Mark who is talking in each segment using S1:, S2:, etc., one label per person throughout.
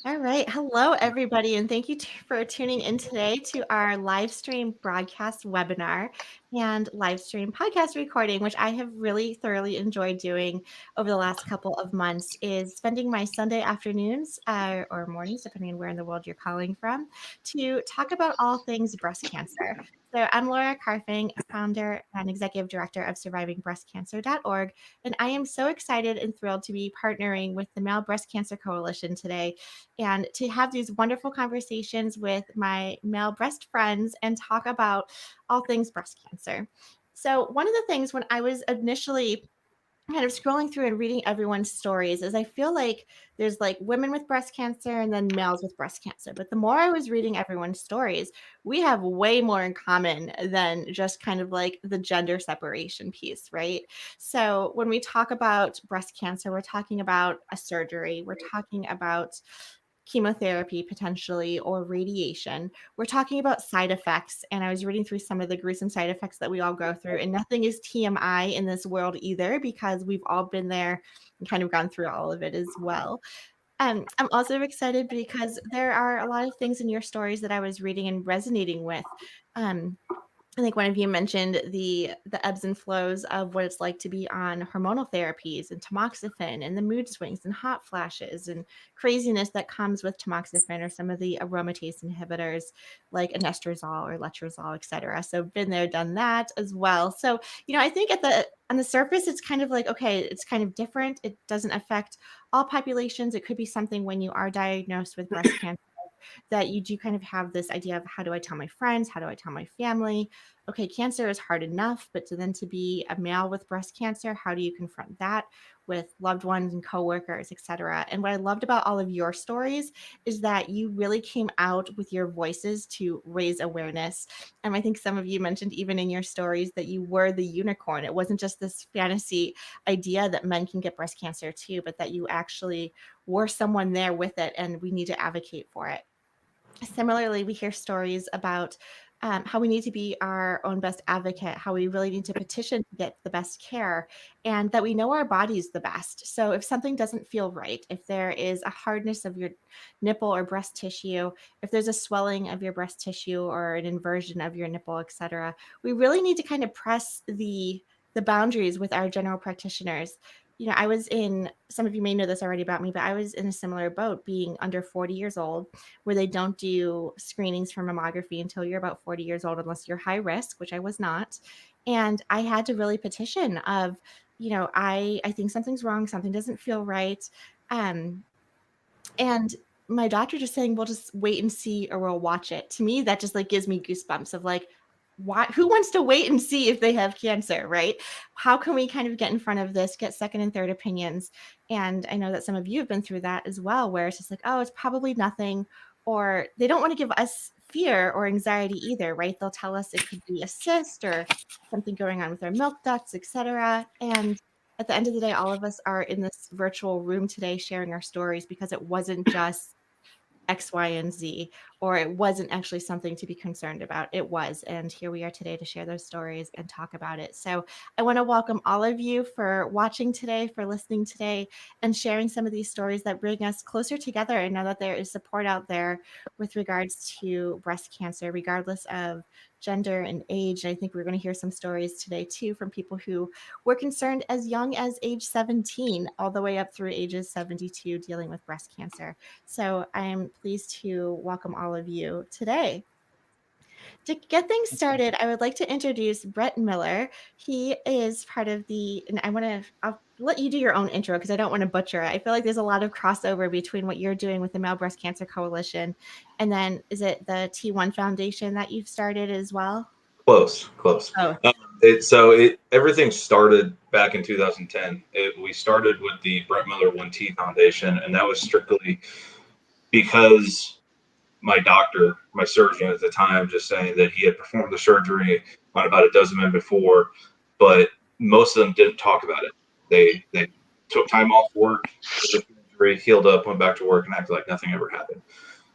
S1: All right. Hello, everybody, and thank you for tuning in today to our live stream broadcast webinar and live stream podcast recording, which I have really thoroughly enjoyed doing over the last couple of months, is spending my Sunday afternoons or mornings, depending on where in the world you're calling from, to talk about all things breast cancer. So I'm Laura Carfing, founder and executive director of survivingbreastcancer.org, and I am so excited and thrilled to be partnering with the Male Breast Cancer Coalition today and to have these wonderful conversations with my male breast friends and talk about all things breast cancer. So, one of the things when I was initially kind of scrolling through and reading everyone's stories is I feel like there's like women with breast cancer and then males with breast cancer. But the more I was reading everyone's stories, we have way more in common than just kind of like the gender separation piece, right? So when we talk about breast cancer, we're talking about a surgery, we're talking about chemotherapy potentially or radiation. We're talking about side effects, and I was reading through some of the gruesome side effects that we all go through, and nothing is TMI in this world either because we've all been there and kind of gone through all of it as well. I'm also excited because there are a lot of things in your stories that I was reading and resonating with. Um, I think one of you mentioned the ebbs and flows of what it's like to be on hormonal therapies and tamoxifen and the mood swings and hot flashes and craziness that comes with tamoxifen or some of the aromatase inhibitors like anastrozole or letrozole, et cetera. So been there, done that as well. So, I think on the surface, it's kind of like, okay, it's kind of different. It doesn't affect all populations. It could be something when you are diagnosed with breast cancer that you do kind of have this idea of how do I tell my friends? How do I tell my family? Okay, cancer is hard enough, but to be a male with breast cancer, how do you confront that with loved ones and coworkers, et cetera? And what I loved about all of your stories is that you really came out with your voices to raise awareness. And I think some of you mentioned even in your stories that you were the unicorn. It wasn't just this fantasy idea that men can get breast cancer too, but that you actually were someone there with it, and we need to advocate for it. Similarly, we hear stories about how we need to be our own best advocate, how we really need to petition to get the best care, and that we know our bodies the best. So, if something doesn't feel right, if there is a hardness of your nipple or breast tissue, if there's a swelling of your breast tissue or an inversion of your nipple, etc., we really need to kind of press the boundaries with our general practitioners. I was in, some of you may know this already about me, but I was in a similar boat being under 40 years old where they don't do screenings for mammography until you're about 40 years old, unless you're high risk, which I was not. And I had to really petition of, I think something's wrong, something doesn't feel right. Um, and my doctor just saying, we'll just wait and see or we'll watch it. To me, that just like gives me goosebumps of like, who wants to wait and see if they have cancer, right? How can we kind of get in front of this, get second and third opinions? And I know that some of you have been through that as well, where it's just like, oh, it's probably nothing, or they don't want to give us fear or anxiety either, right? They'll tell us it could be a cyst or something going on with our milk ducts, etc. And at the end of the day, all of us are in this virtual room today sharing our stories because it wasn't just X, Y, and Z, or it wasn't actually something to be concerned about. It was. And here we are today to share those stories and talk about it. So I want to welcome all of you for watching today, for listening today, and sharing some of these stories that bring us closer together and know that there is support out there with regards to breast cancer, regardless of gender and age. And I think we're going to hear some stories today too from people who were concerned as young as age 17, all the way up through ages 72, dealing with breast cancer. So I am pleased to welcome all of you today. To get things started, I would like to introduce Bret Miller. He is part of and I'll let you do your own intro because I don't want to butcher it. I feel like there's a lot of crossover between what you're doing with the Male Breast Cancer Coalition and then is it the T1 Foundation that you've started as well?
S2: Close.
S1: Oh,
S2: Everything started back in 2010. We started with the Bret Miller 1T Foundation, and that was strictly because my doctor, my surgeon at the time, just saying that he had performed the surgery on about a dozen men before, but most of them didn't talk about it. They took time off work, the surgery, healed up, went back to work, and acted like nothing ever happened.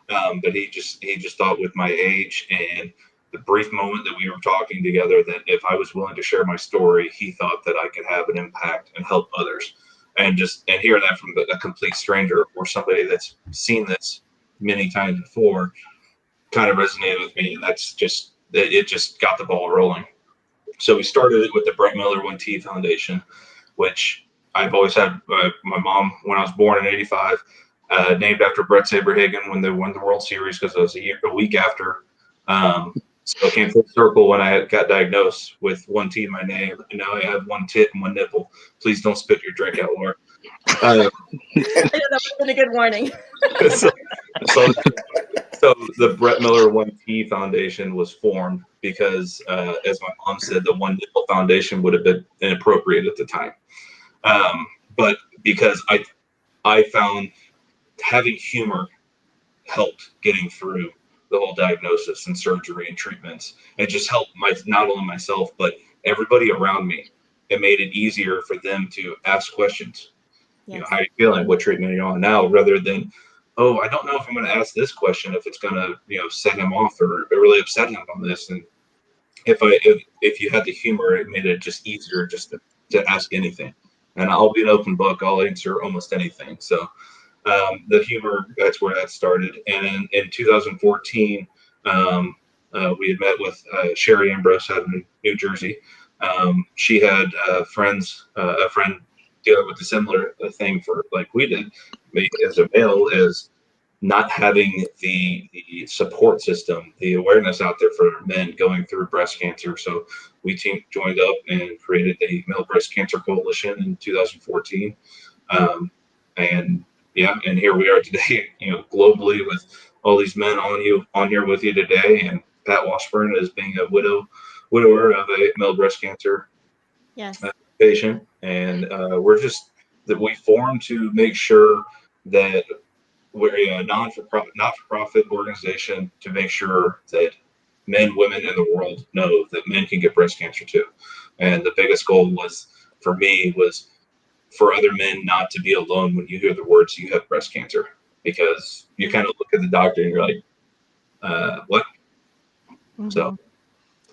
S2: But he just thought with my age and the brief moment that we were talking together that if I was willing to share my story, he thought that I could have an impact and help others. and hear that from a complete stranger or somebody that's seen this many times before kind of resonated with me. And it just got the ball rolling. So we started it with the Bret Miller 1T Foundation, which I've always had. My mom, when I was born in '85, named after Brett Saberhagen when they won the World Series, because it was a week after. So it came full circle when I got diagnosed with 1T in my name, and now I have one tit and one nipple. Please don't spit your drink out, Laura.
S1: I know that would have been a good warning.
S2: so, so the Bret Miller 1T Foundation was formed because, as my mom said, the One Nipple Foundation would have been inappropriate at the time. But because I found having humor helped getting through the whole diagnosis and surgery and treatments. It just helped not only myself, but everybody around me. It made it easier for them to ask questions.
S1: Yes.
S2: How are you feeling? What treatment are you on now? Rather than, oh, I don't know if I'm going to ask this question, if it's going to, set him off or really upset him on this. And if you had the humor, it made it just easier just to ask anything. And I'll be an open book. I'll answer almost anything. So the humor, that's where that started. And in 2014, we had met with Sherry Ambrose out in New Jersey. She had a friend dealing with a similar thing for like we did. Me as a male is not having the support system, the awareness out there for men going through breast cancer. So we joined up and created the Male Breast Cancer Coalition in 2014. And yeah, and here we are today, globally with all these men on here with you today, and Pat Washburn as being a widower of a male breast cancer patient, and we formed to make sure that we're a not-for-profit organization to make sure that men, women in the world know that men can get breast cancer too. And the biggest goal for me was for other men not to be alone when you hear the words you have breast cancer, because you kind of look at the doctor and you're like, what?
S1: Mm-hmm.
S2: So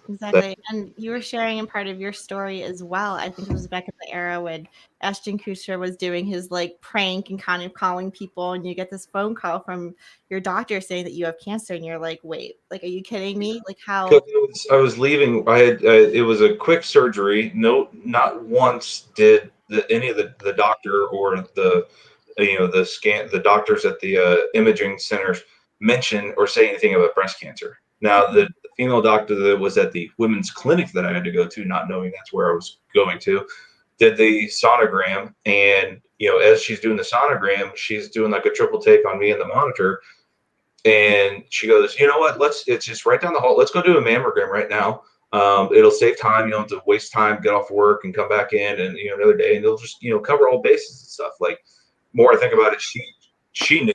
S1: exactly. And you were sharing in part of your story as well. I think it was back in the era when Ashton Kutcher was doing his like prank and kind of calling people, and you get this phone call from your doctor saying that you have cancer, and you're like, wait, like, are you kidding me? Like, how?
S2: I was leaving. I had it was a quick surgery. No, not once did any of the doctor or the doctors at the imaging centers mention or say anything about breast cancer. Now, the female doctor that was at the women's clinic that I had to go to, not knowing that's where I was going to, did the sonogram. And, as she's doing the sonogram, she's doing like a triple take on me in the monitor. And she goes, you know what? It's just right down the hall. Let's go do a mammogram right now. It'll save time. You don't have to waste time, get off work and come back in and, another day. And they'll just, cover all bases and stuff. Like, more I think about it, she knew,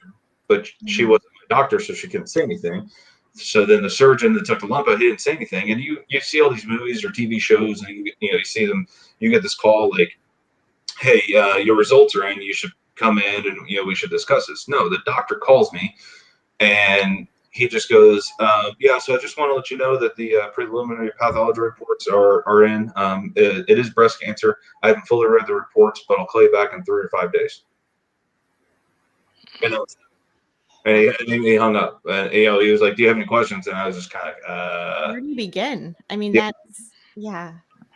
S2: but she wasn't my doctor, so she couldn't say anything. So then the surgeon that took the lump out, he didn't say anything. And you see all these movies or TV shows, and you see them. You get this call like, "Hey, your results are in. You should come in, and we should discuss this." No, the doctor calls me, and he just goes, "Yeah, so I just want to let you know that the preliminary pathology reports are in. It is breast cancer. I haven't fully read the reports, but I'll call you back in 3 or 5 days." And that was And he hung up. And, he was like, "Do you have any questions?" And I was just kind of
S1: Where do you begin? I mean,
S2: yeah.
S1: yeah,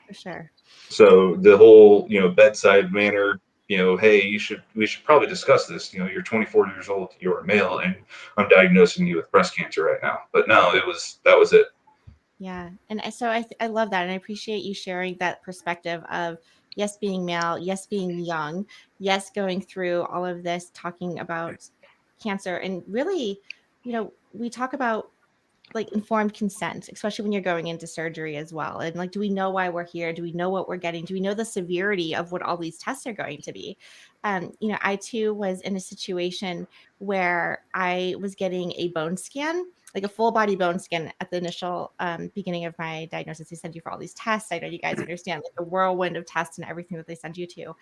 S1: for sure.
S2: So the whole, bedside manner, hey, we should probably discuss this. You're 24 years old, you're a male, and I'm diagnosing you with breast cancer right now. But no, that was it.
S1: Yeah. And so I love that. And I appreciate you sharing that perspective of, yes, being male, yes, being young, yes, going through all of this, talking about cancer. And really, we talk about like informed consent, especially when you're going into surgery as well. And like, do we know why we're here? Do we know what we're getting? Do we know the severity of what all these tests are going to be? I too was in a situation where I was getting a bone scan, like a full body bone scan at the initial beginning of my diagnosis. They send you for all these tests. I know you guys understand like the whirlwind of tests and everything that they send you to.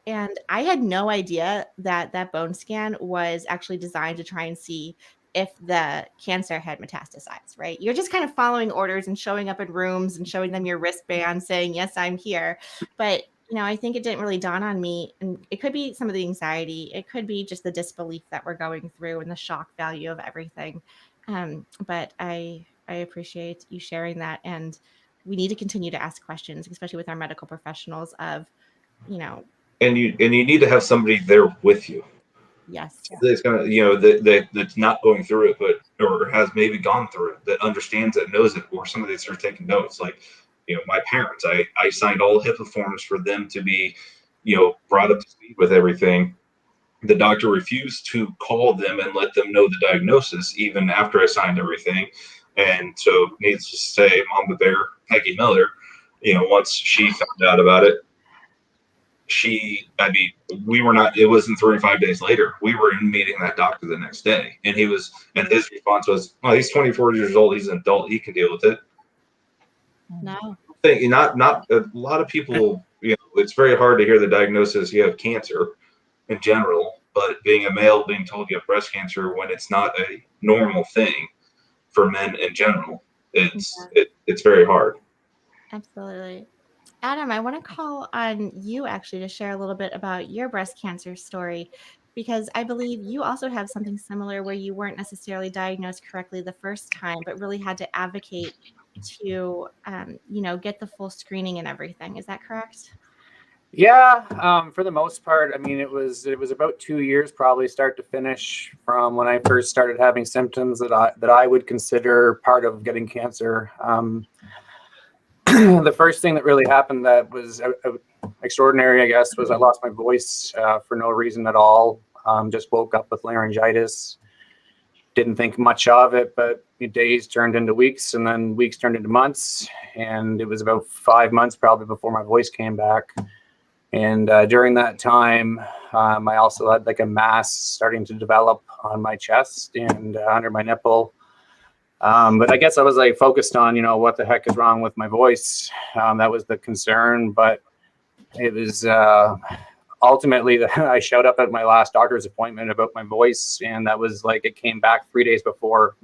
S1: And I had no idea that that bone scan was actually designed to try and see if the cancer had metastasized, right? You're just kind of following orders and showing up in rooms and showing them your wristband saying, yes, I'm here. But I think it didn't really dawn on me, and it could be some of the anxiety. It could be just the disbelief that we're going through and the shock value of everything. But I appreciate you sharing that, and we need to continue to ask questions, especially with our medical professionals. Of you know,
S2: And you need to have somebody there with you.
S1: yes,
S2: That's gonna, that's not going through it, but or has maybe gone through it, that understands it, knows it, or somebody that starts taking notes. Like, my parents, I signed all HIPAA forms for them to be, brought up to speed with everything. The doctor refused to call them and let them know the diagnosis, even after I signed everything. And so, needless to say, Mama Bear, Peggy Miller, once she found out about it, I mean, we were not, it wasn't 3 or 5 days later. We were in meeting that doctor the next day. And his response was, "Oh, he's 24 years old. He's an adult. He can deal with it."
S1: no,
S2: Not a lot of people, it's very hard to hear the diagnosis you have cancer in general, but being a male, being told you have breast cancer when it's not a normal thing for men in general,
S1: yeah,
S2: it's very hard.
S1: absolutely. Adam, I want to call on you actually to share a little bit about your breast cancer story, because I believe you also have something similar where you weren't necessarily diagnosed correctly the first time, but really had to advocate to, get the full screening and everything. Is that correct?
S3: Yeah, for the most part, I mean, it was about 2 years, probably start to finish, from when I first started having symptoms that I would consider part of getting cancer. The first thing that really happened that was extraordinary, I guess, was I lost my voice for no reason at all. Just woke up with laryngitis. Didn't think much of it, but days turned into weeks, and then weeks turned into months, and it was about 5 months probably before my voice came back. And during that time, I also had like a mass starting to develop on my chest and under my nipple. But I guess I was like focused on, what the heck is wrong with my voice. That was the concern. But it was ultimately that I showed up at my last doctor's appointment about my voice, and that was like it came back 3 days before.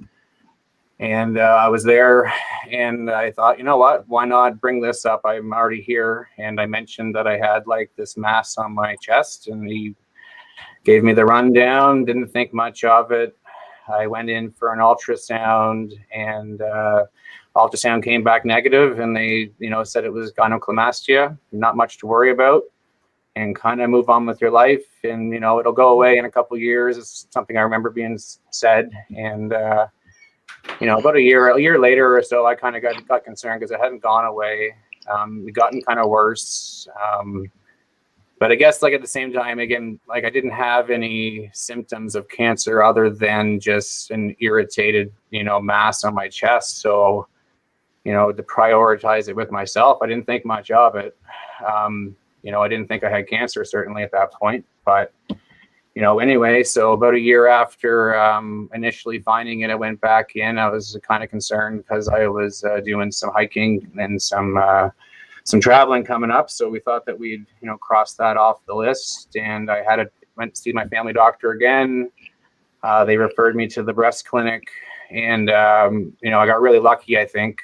S3: And I was there, and I thought, you know what, why not bring this up? I'm already here. And I mentioned that I had like this mass on my chest, and he gave me the rundown, didn't think much of it. I went in for an ultrasound, and ultrasound came back negative, and they, said it was gynecomastia, not much to worry about, and kind of move on with your life. And, it'll go away in a couple of years. It's something I remember being said. And, about a year later or so, I kind of got concerned because it hadn't gone away. It gotten kind of worse. But I guess like at the same time, again, like I didn't have any symptoms of cancer other than just an irritated, mass on my chest. So, to prioritize it with myself, I didn't think much of it. I didn't think I had cancer, certainly at that point. But anyway, so about a year after initially finding it, I went back in. I was kind of concerned because I was doing some hiking and some traveling coming up. So we thought that we'd, cross that off the list. And I went to see my family doctor again. They referred me to the breast clinic, and I got really lucky, I think.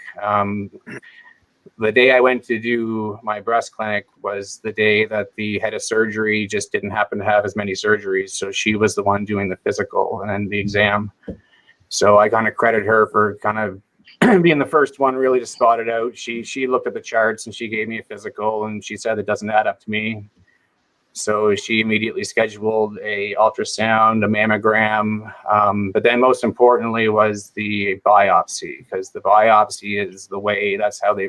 S3: The day I went to do my breast clinic was the day that the head of surgery just didn't happen to have as many surgeries. So she was the one doing the physical and then the exam. So I kind of credit her for kind of being the first one really to spot it out. She looked at the charts and she gave me a physical, and she said it doesn't add up to me. So she immediately scheduled a ultrasound, a mammogram, but then most importantly was the biopsy, because the biopsy is the way, that's how they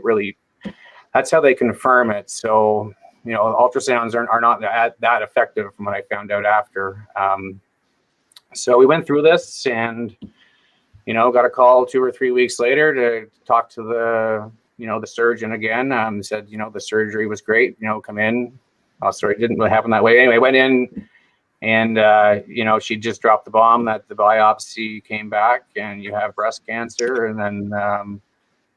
S3: confirm it. So, ultrasounds are not that effective from what I found out after. So we went through this, and, got a call 2 or 3 weeks later to talk to the surgeon again. Said, the surgery was great, come in. Oh, sorry, it didn't really happen that way. Anyway, went in, and she just dropped the bomb that the biopsy came back and you have breast cancer. And then,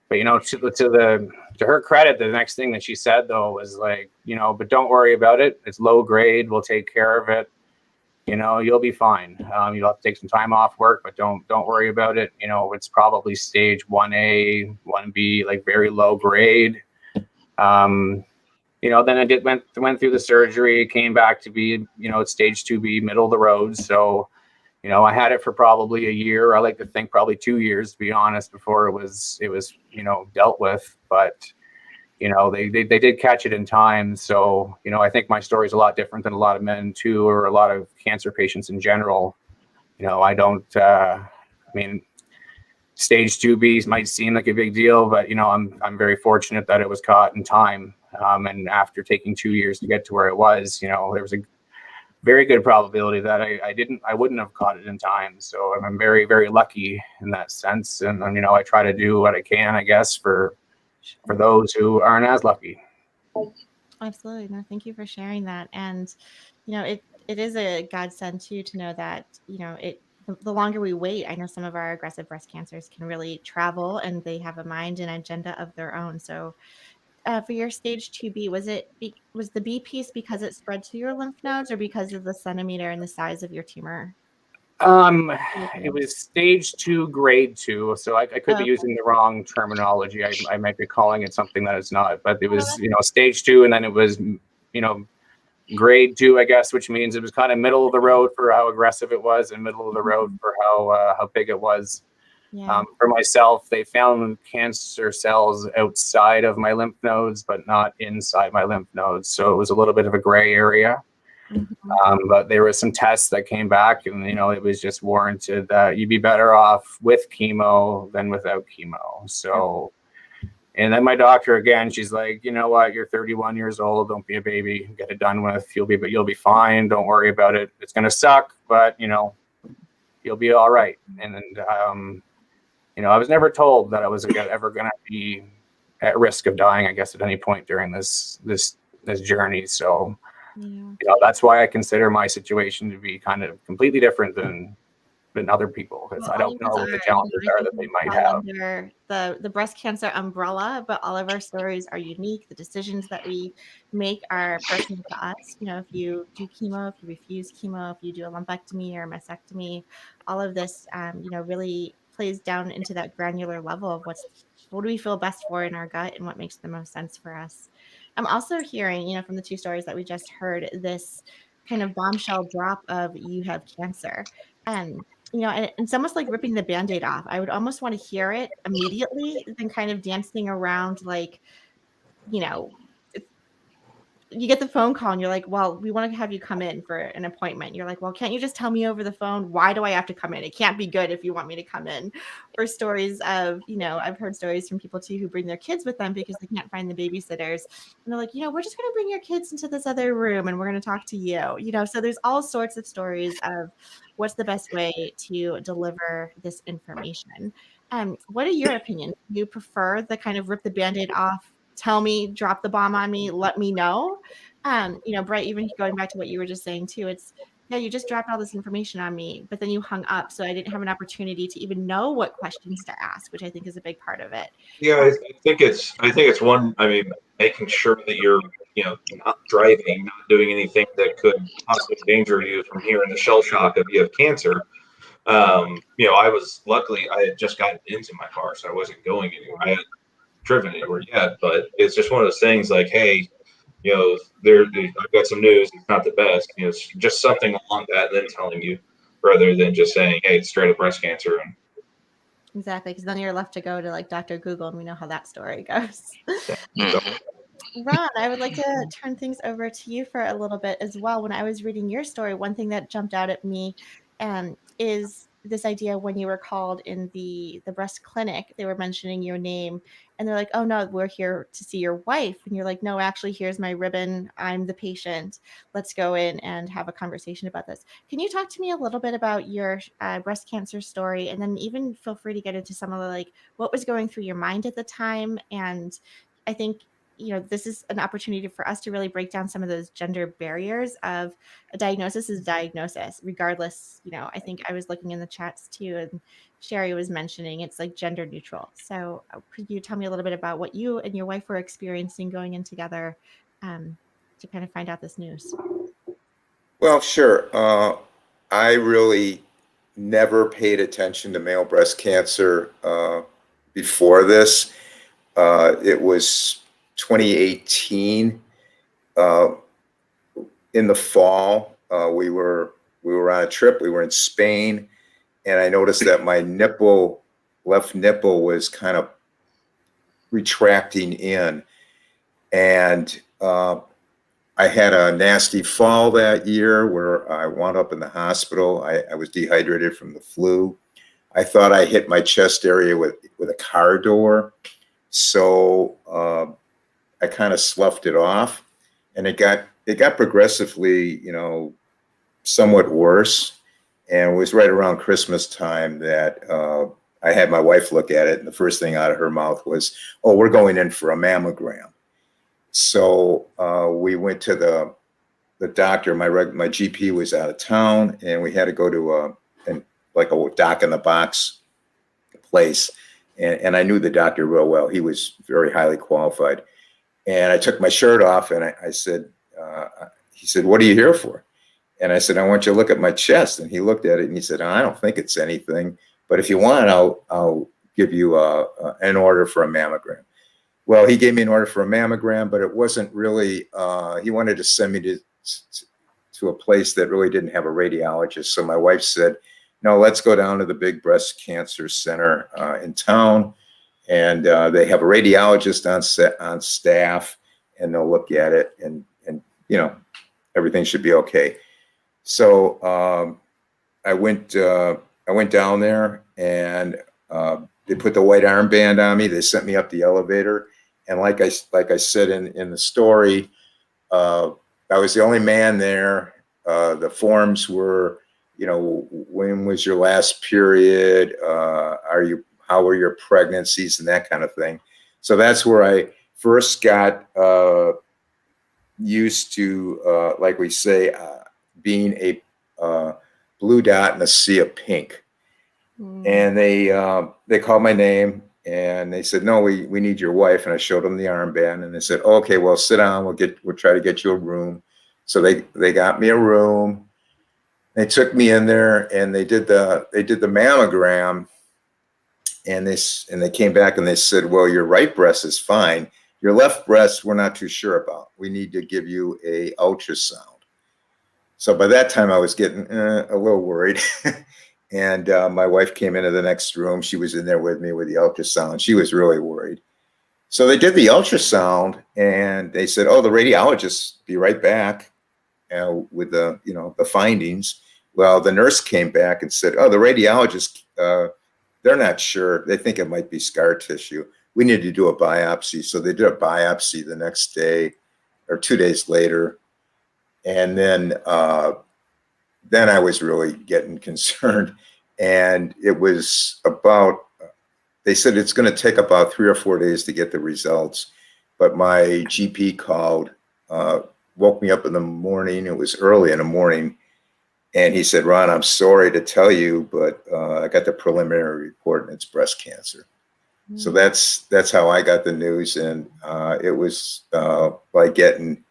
S3: but to her credit, the next thing that she said though was like, but don't worry about it. It's low grade. We'll take care of it. You'll be fine. You'll have to take some time off work, but don't worry about it. It's probably stage 1A, 1B, like very low grade. then I went through the surgery, came back to be, it's stage 2B, middle of the road. So, I had it for probably a year. I like to think probably 2 years, to be honest, before it was, dealt with. But, they did catch it in time. So, I think my story is a lot different than a lot of men too, or a lot of cancer patients in general. I don't, stage 2B might seem like a big deal, but I'm very fortunate that it was caught in time. And after taking 2 years to get to where it was, there was a very good probability that I wouldn't have caught it in time. So I'm very, very lucky in that sense. And I try to do what I can, I guess, for those who aren't as lucky.
S1: Absolutely. No, thank you for sharing that. And, it is a godsend too to know that, the longer we wait, I know some of our aggressive breast cancers can really travel and they have a mind and agenda of their own. So, for your stage 2B, was the B piece because it spread to your lymph nodes or because of the centimeter and the size of your tumor?
S3: It was stage 2, grade 2. So I could be
S1: Oh,
S3: using the wrong terminology. I might be calling it something that it's not, but it was,
S1: okay.
S3: stage 2, and then it was, grade 2, I guess, which means it was kind of middle of the road for how aggressive it was, and middle of the road for how big it was.
S1: Yeah.
S3: For myself, they found cancer cells outside of my lymph nodes, but not inside my lymph nodes. So it was a little bit of a gray area.
S1: Mhm.
S3: But there were some tests that came back, and it was just warranted that you'd be better off with chemo than without chemo. So, and then my doctor again, she's like, you know what, you're 31 years old, don't be a baby, get it done with. You'll be fine. Don't worry about it. It's gonna suck, but you'll be all right. And I was never told that I was ever gonna be at risk of dying, I guess, at any point during this journey. So.
S1: Yeah.
S3: That's why I consider my situation to be kind of completely different than other people, because
S1: Well,
S3: I
S1: all
S3: don't
S1: of
S3: know
S1: us
S3: what the
S1: are,
S3: challenges
S1: I
S3: are
S1: think
S3: that they
S1: we
S3: might
S1: fall
S3: have.
S1: under the breast cancer umbrella, but all of our stories are unique. The decisions that we make are personal to us. If you do chemo, if you refuse chemo, if you do a lumpectomy or a mastectomy, all of this, really plays down into that granular level of what do we feel best for in our gut and what makes the most sense for us. I'm also hearing, from the two stories that we just heard, this kind of bombshell drop of you have cancer. And and it's almost like ripping the Band-Aid off. I would almost want to hear it immediately than kind of dancing around like, you know, it's you get the phone call and you're like, "Well, we wanna have you come in for an appointment." You're like, "Well, can't you just tell me over the phone? Why do I have to come in? It can't be good if you want me to come in." Or stories of, I've heard stories from people too who bring their kids with them because they can't find the babysitters. And they're like, "We're just gonna bring your kids into this other room and we're gonna talk to you." So there's all sorts of stories of what's the best way to deliver this information. What are your opinions? Do you prefer the kind of rip the Band-Aid off, tell me, drop the bomb on me, let me know? Brett, even going back to what you were just saying too, it's yeah, you just dropped all this information on me, but then you hung up, so I didn't have an opportunity to even know what questions to ask, which I think is a big part of it.
S2: Yeah,
S1: Uh,
S2: I think it's one. I mean, making sure that you're not driving, not doing anything that could possibly endanger you from hearing the shell shock of you have cancer. I had just gotten into my car, so I wasn't going anywhere. I hadn't driven anywhere yet, but it's just one of those things like, hey, I've got some news. It's not the best. It's just something along that, and then telling you rather than just saying, hey, it's straight up breast cancer. And
S1: exactly, because then you're left to go to like Dr. Google, and we know how that story goes.
S2: so,
S4: Mhm.
S1: Ron, I would like to turn things over to you for a little bit as well. When I was reading your story, one thing that jumped out at me is this idea when you were called in the breast clinic, they were mentioning your name and they're like, "Oh no, we're here to see your wife." And you're like, "No, actually, here's my ribbon. I'm the patient. Let's go in and have a conversation about this." Can you talk to me a little bit about your breast cancer story, and then even feel free to get into some of the like what was going through your mind at the time? And I think this is an opportunity for us to really break down some of those gender barriers of a diagnosis is diagnosis, regardless. I think I was looking in the chats too, and Sherry was mentioning it's like gender neutral. So could you tell me a little bit about what you and your wife were experiencing going in together to kind of find out this news?
S4: Well, sure. I really never paid attention to male breast cancer before this. It was 2018, in the fall, we were on a trip. We were in Spain, and I noticed that my left nipple was kind of retracting in, and I had a nasty fall that year where I wound up in the hospital. I was dehydrated from the flu. I thought I hit my chest area with a car door, so I kind of sloughed it off, and it got progressively, somewhat worse. And it was right around Christmas time that I had my wife look at it, and the first thing out of her mouth was, "Oh, we're going in for a mammogram." So we went to the doctor. My GP was out of town, and we had to go to like a doc in the box place. And I knew the doctor real well. He was very highly qualified. And I took my shirt off, and I said, he said, "What are you here for?" And I said, "I want you to look at my chest." And he looked at it and he said, "I don't think it's anything, but if you want, I'll give you an order for a mammogram." Well, he gave me an order for a mammogram, but it wasn't really, he wanted to send me to a place that really didn't have a radiologist. So my wife said, "No, let's go down to the big breast cancer center in town. And they have a radiologist on staff, and they'll look at it, and everything should be okay." So I went down there, and they put the white armband on me. They sent me up the elevator, and like I said in the story, I was the only man there. The forms were, when was your last period? How were your pregnancies, and that kind of thing. So that's where I first got used to, like we say, being a blue dot in a sea of pink. And they called my name, and they said, "No, we need your wife." And I showed them the armband, and they said, "Okay, well, sit down. We'll try to get you a room." So they got me a room. They took me in there, and they did the mammogram, and they came back and they said, "Well, your right breast is fine. Your left breast, we're not too sure about. We need to give you a ultrasound." So by that time, I was getting a little worried. And my wife came into the next room. She was in there with me with the ultrasound. She was really worried. So they did the ultrasound, and they said, "Oh, the radiologist be right back with the findings." Well, the nurse came back and said, "Oh, the radiologist, they're not sure. They think it might be scar tissue. We need to do a biopsy." So they did a biopsy the next day or 2 days later. And then I was really getting concerned. And it was they said it's going to take about 3 or 4 days to get the results. But my GP called, woke me up in the morning. It was early in the morning. And he said, "Ron, I'm sorry to tell you, but I got the preliminary report, and it's breast cancer." So that's how I got the news. And it was like getting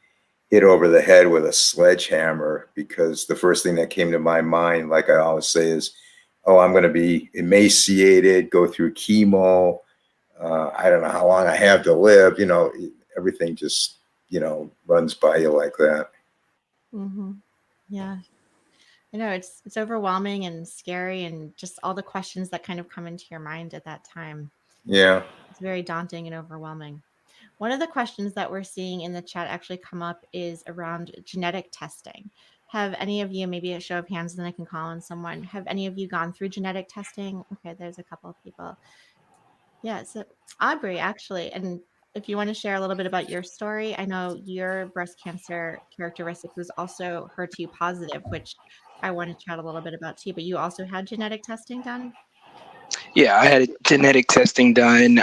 S4: hit over the head with a sledgehammer, because the first thing that came to my mind, like I always say, is, "Oh, I'm going to be emaciated, go through chemo. I don't know how long I have to live." Everything just, runs by you like that.
S1: Mm-hmm. Yeah. I know it's overwhelming and scary, and just all the questions that kind of come into your mind at that time.
S4: Yeah.
S1: It's very daunting and overwhelming. One of the questions that we're seeing in the chat actually come up is around genetic testing. Have any of you, maybe a show of hands, then I can call on someone. Have any of you gone through genetic testing? Okay, there's a couple of people. Yeah, so Aubrey, actually, and if you want to share a little bit about your story, I know your breast cancer characteristic was also HER2 positive, which I want to chat a little bit about too, but you also had genetic testing done?
S5: Yeah, I had genetic testing done.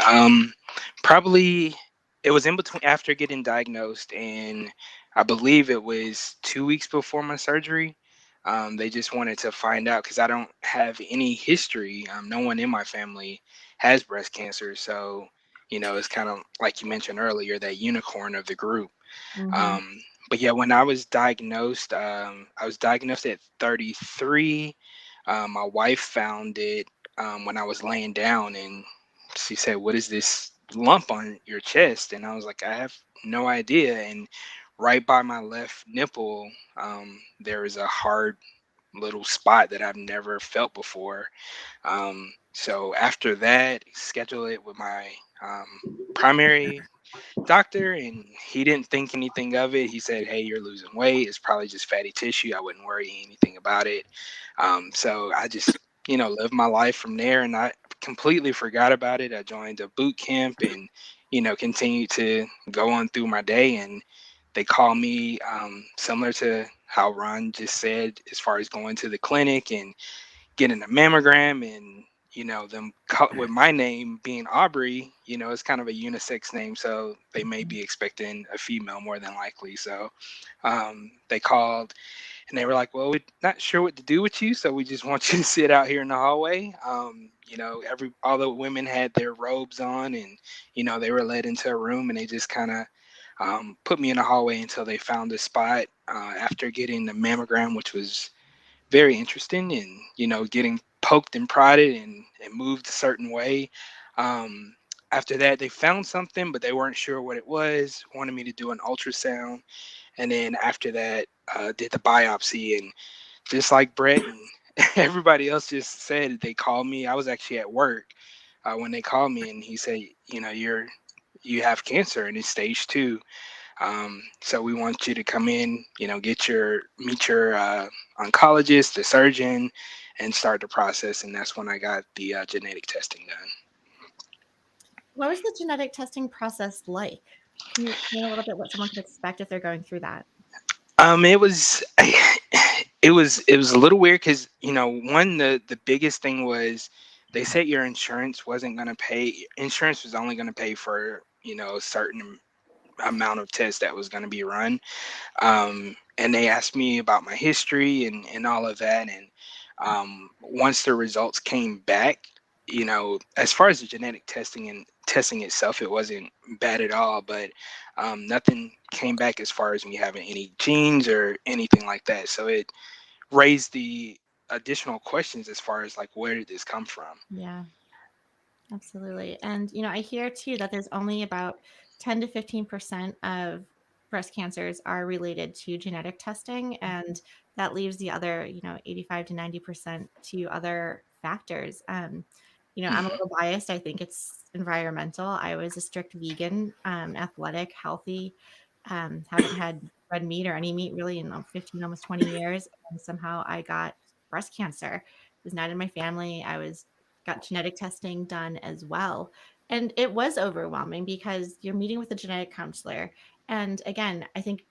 S5: Probably it was in between after getting diagnosed, and I believe it was 2 weeks before my surgery. They just wanted to find out because I don't have any history. No one in my family has breast cancer, so it's kind of like you mentioned earlier, that unicorn of the group.
S1: Mm-hmm.
S5: But yeah, when I was diagnosed at 33. My wife found it when I was laying down, and she said, "What is this lump on your chest?" And I was like, "I have no idea." And right by my left nipple, there is a hard little spot that I've never felt before. So after that, schedule it with my primary doctor, and he didn't think anything of it. He said, "Hey, you're losing weight. It's probably just fatty tissue. I wouldn't worry anything about it." So I just, lived my life from there, and I completely forgot about it. I joined a boot camp and, continued to go on through my day. And they call me, similar to how Ron just said, as far as going to the clinic and getting a mammogram, and them with my name being Aubrey, it's kind of a unisex name, so they may be expecting a female more than likely. So they called and they were like, "Well, we're not sure what to do with you, so we just want you to sit out here in the hallway." All the women had their robes on, and they were led into a room, and they just kind of put me in the hallway until they found a spot after getting the mammogram, which was very interesting, and getting poked and prodded and moved a certain way. After that, they found something, but they weren't sure what it was. Wanted me to do an ultrasound, and then after that, did the biopsy. And just like Bret and everybody else just said, they called me. I was actually at work when they called me, and he said, you have cancer and it's stage 2. So we want you to come in, meet your oncologist, the surgeon, and start the process. And that's when I got the genetic testing done.
S1: What was the genetic testing process like? Can you explain a little bit what someone could expect if they're going through that?
S5: It was it was a little weird because the biggest thing was they said your insurance wasn't going to pay. Insurance was only going to pay for a certain amount of tests that was going to be run. And they asked me about my history and all of that. And once the results came back, as far as the genetic testing and testing itself, it wasn't bad at all. But nothing came back as far as me having any genes or anything like that. So it raised the additional questions as far as like, where did this come from?
S1: Yeah, absolutely. And, I hear too that there's only about 10 to 15% of breast cancers are related to genetic testing. And that leaves the other, 85 to 90% to other factors. I'm a little biased. I think it's environmental. I was a strict vegan, athletic, healthy, haven't had red meat or any meat really in 15, almost 20 years. And somehow I got breast cancer. It was not in my family. Got genetic testing done as well. And it was overwhelming because you're meeting with a genetic counselor. And again, I think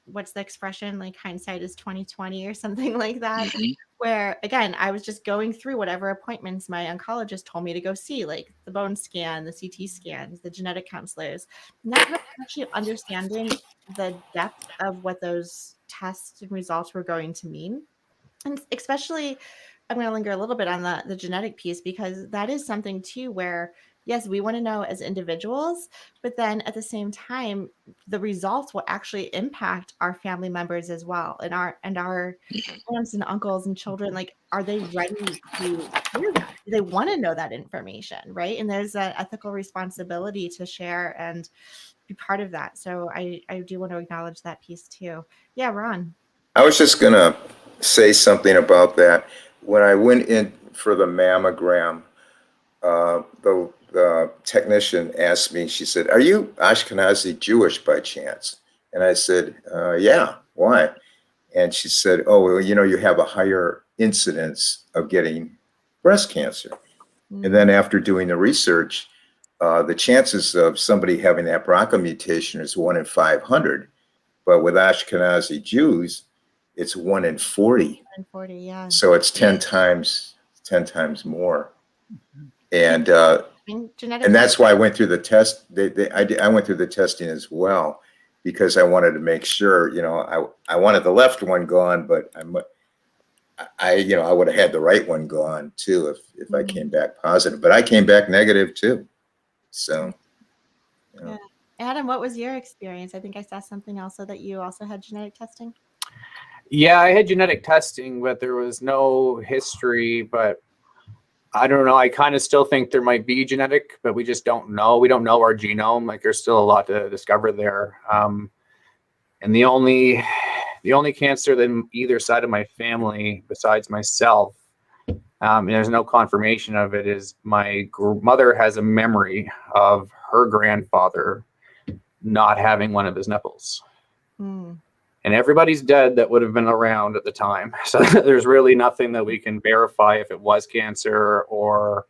S1: what's the expression, like hindsight is 2020 or something like that, where again, I was just going through whatever appointments my oncologist told me to go see, like the bone scan, the CT scans, the genetic counselors, not really actually understanding the depth of what those tests and results were going to mean. And especially, I'm going to linger a little bit on the genetic piece, because that is something too where, yes, we want to know as individuals, but then at the same time, the results will actually impact our family members as well, and our aunts and uncles and children. Like, are they ready to hear that? Do they want to know that information, right? And there's an ethical responsibility to share and be part of that. So I do want to acknowledge that piece too. Yeah, Ron.
S4: I was just going to say something about that. When I went in for the mammogram, the technician asked me, she said, "Are you Ashkenazi Jewish by chance?" And I said, "Yeah, why?" And she said, "Oh, well, you have a higher incidence of getting breast cancer." And then after doing the research, the chances of somebody having that BRCA mutation is 1 in 500. But with Ashkenazi Jews, it's 1 in 40.
S1: 1 in 40, yeah.
S4: So it's 10 times more. And that's why I went through the test. I went through the testing as well, because I wanted to make sure, I wanted the left one gone, but I would have had the right one gone too if I came back positive. But I came back negative too. So,
S1: yeah. Adam, what was your experience? I think I saw something also that you also had genetic testing.
S3: Yeah, I had genetic testing, but there was no history. But I don't know. I kind of still think there might be genetic, but we just don't know. We don't know our genome. Like, there's still a lot to discover there. And the only cancer that either side of my family besides myself, and there's no confirmation of it, is my mother has a memory of her grandfather not having one of his nipples.
S1: Mm.
S3: And everybody's dead that would have been around at the time. So there's really nothing that we can verify if it was cancer or,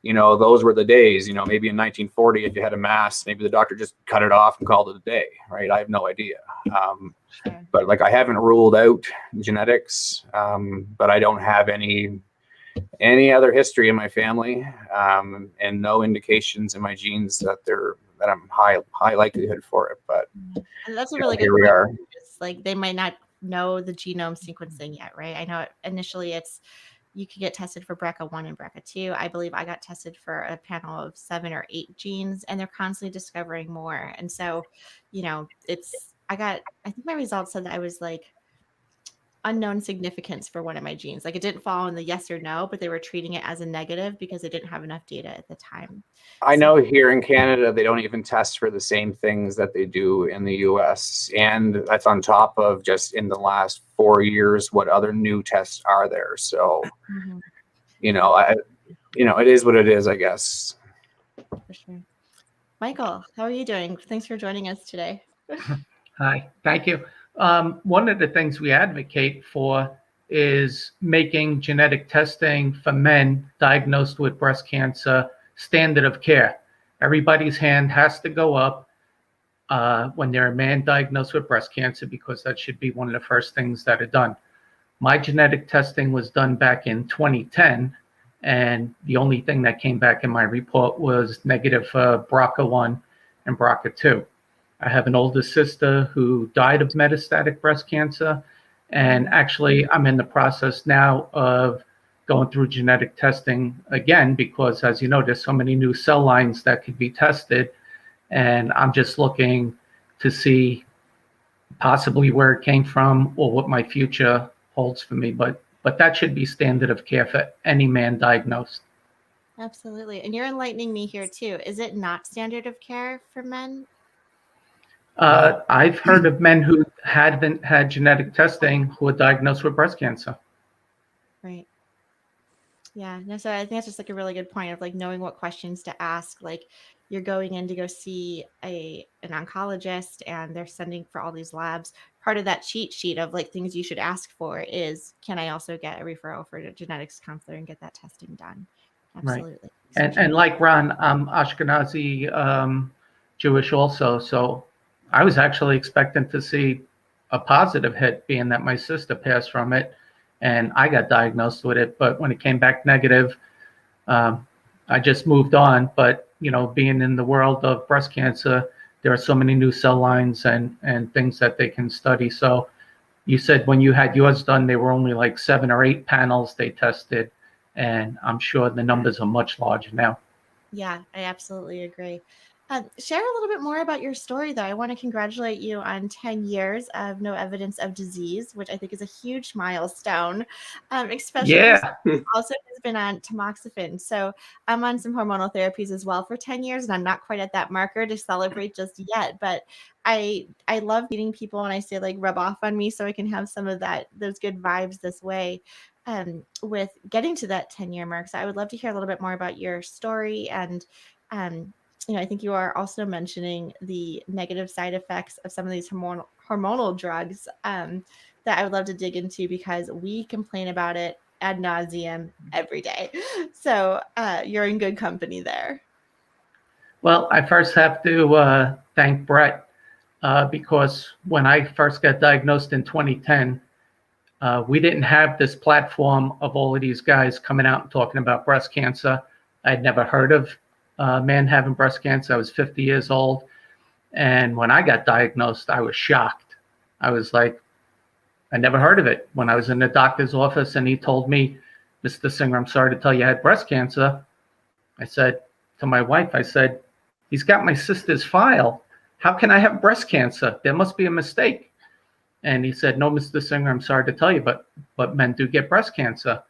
S3: those were the days, maybe in 1940, if you had a mass, maybe the doctor just cut it off and called it a day, right? I have no idea.
S1: Sure.
S3: But like, I haven't ruled out genetics, but I don't have any other history in my family, and no indications in my genes that I'm high likelihood for it. But
S1: And that's a really good
S3: here we
S1: point.
S3: are.
S1: It's like they might not know the genome sequencing yet, right? I know initially you could get tested for BRCA1 and BRCA2. I believe I got tested for a panel of 7 or 8 genes, and they're constantly discovering more. And so, I think my results said that I was like unknown significance for one of my genes. Like it didn't fall in the yes or no, but they were treating it as a negative because they didn't have enough data at the time.
S3: I
S1: So-
S3: know here in Canada, they don't even test for the same things that they do in the US. And that's on top of just in the last 4 years, what other new tests are there. So,
S1: Mhm,
S3: it is what it is, I guess.
S1: for sure. Michael, how are you doing? Thanks for joining us today.
S6: Hi, thank you. One of the things we advocate for is making genetic testing for men diagnosed with breast cancer standard of care. Everybody's hand has to go up when they're a man diagnosed with breast cancer, because that should be one of the first things that are done. My genetic testing was done back in 2010, and the only thing that came back in my report was negative for BRCA1 and BRCA2. I have an older sister who died of metastatic breast cancer, and actually I'm in the process now of going through genetic testing again, because as you know, there's so many new cell lines that could be tested, and I'm just looking to see possibly where it came from or what my future holds for me. But that should be standard of care for any man diagnosed.
S1: Absolutely. And you're enlightening me here too. Is it not standard of care for men?
S6: I've heard of men who hadn't had genetic testing who were diagnosed with breast cancer.
S1: Right. Yeah. No, so I think that's just like a really good point of like knowing what questions to ask. Like you're going in to go see an oncologist and they're sending for all these labs. Part of that cheat sheet of like things you should ask for is, can I also get a referral for a genetics counselor and get that testing done?
S6: Right.
S1: Absolutely.
S6: And like Ron, I'm Ashkenazi Jewish also. So I was actually expecting to see a positive hit, being that my sister passed from it and I got diagnosed with it. But when it came back negative, I just moved on. But, being in the world of breast cancer, there are so many new cell lines and things that they can study. So you said when you had yours done, they were only like 7 or 8 panels they tested. And I'm sure the numbers are much larger now.
S1: Yeah, I absolutely agree. Share a little bit more about your story, though. I want to congratulate you on 10 years of no evidence of disease, which I think is a huge milestone, especially
S6: Yeah.
S1: also has been on tamoxifen. So I'm on some hormonal therapies as well for 10 years, and I'm not quite at that marker to celebrate just yet. But I love meeting people, and I say like rub off on me so I can have some of those good vibes this way. With getting to that 10-year mark. So I would love to hear a little bit more about your story. And, I think you are also mentioning the negative side effects of some of these hormonal drugs that I would love to dig into, because we complain about it ad nauseum every day. So you're in good company there.
S6: Well, I first have to thank Bret because when I first got diagnosed in 2010, we didn't have this platform of all of these guys coming out and talking about breast cancer. I'd never heard of a man having breast cancer. I was 50 years old. And when I got diagnosed, I was shocked. I was like, I never heard of it. When I was in the doctor's office and he told me, Mr. Singer, I'm sorry to tell you I had breast cancer. I said to my wife, I said, he's got my sister's file. How can I have breast cancer? There must be a mistake. And he said, no, Mr. Singer, I'm sorry to tell you, but men do get breast cancer.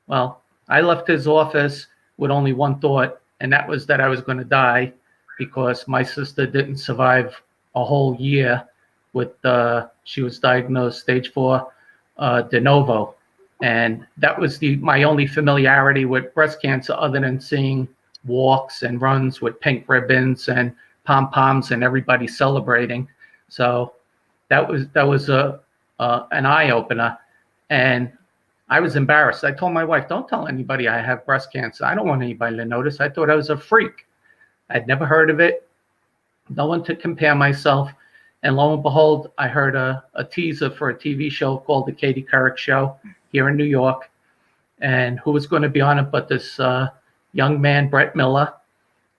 S6: Well, I left his office with only one thought, and that was that I was going to die, because my sister didn't survive a whole year with, she was diagnosed stage 4 de novo. And that was my only familiarity with breast cancer, other than seeing walks and runs with pink ribbons and pom-poms and everybody celebrating. So that was an eye-opener. And I was embarrassed. I told my wife, don't tell anybody I have breast cancer. I don't want anybody to notice. I thought I was a freak. I'd never heard of it. No one to compare myself. And lo and behold, I heard a teaser for a TV show called The Katie Couric Show here in New York. And who was going to be on it but this young man, Bret Miller,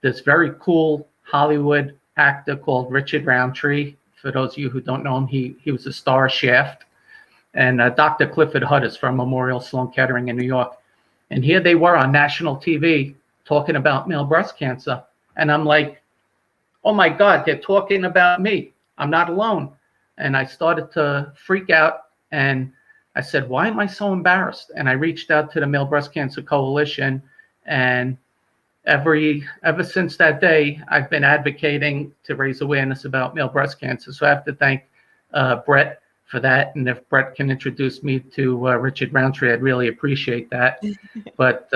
S6: this very cool Hollywood actor called Richard Roundtree. For those of you who don't know him, he was a star of Shaft. And Dr. Clifford Huddis from Memorial Sloan Kettering in New York. And here they were on national TV talking about male breast cancer. And I'm like, oh my God, they're talking about me. I'm not alone. And I started to freak out. And I said, why am I so embarrassed? And I reached out to the Male Breast Cancer Coalition. And ever since that day, I've been advocating to raise awareness about male breast cancer. So I have to thank Bret for that. And if Bret can introduce me to Richard Roundtree, I'd really appreciate that. But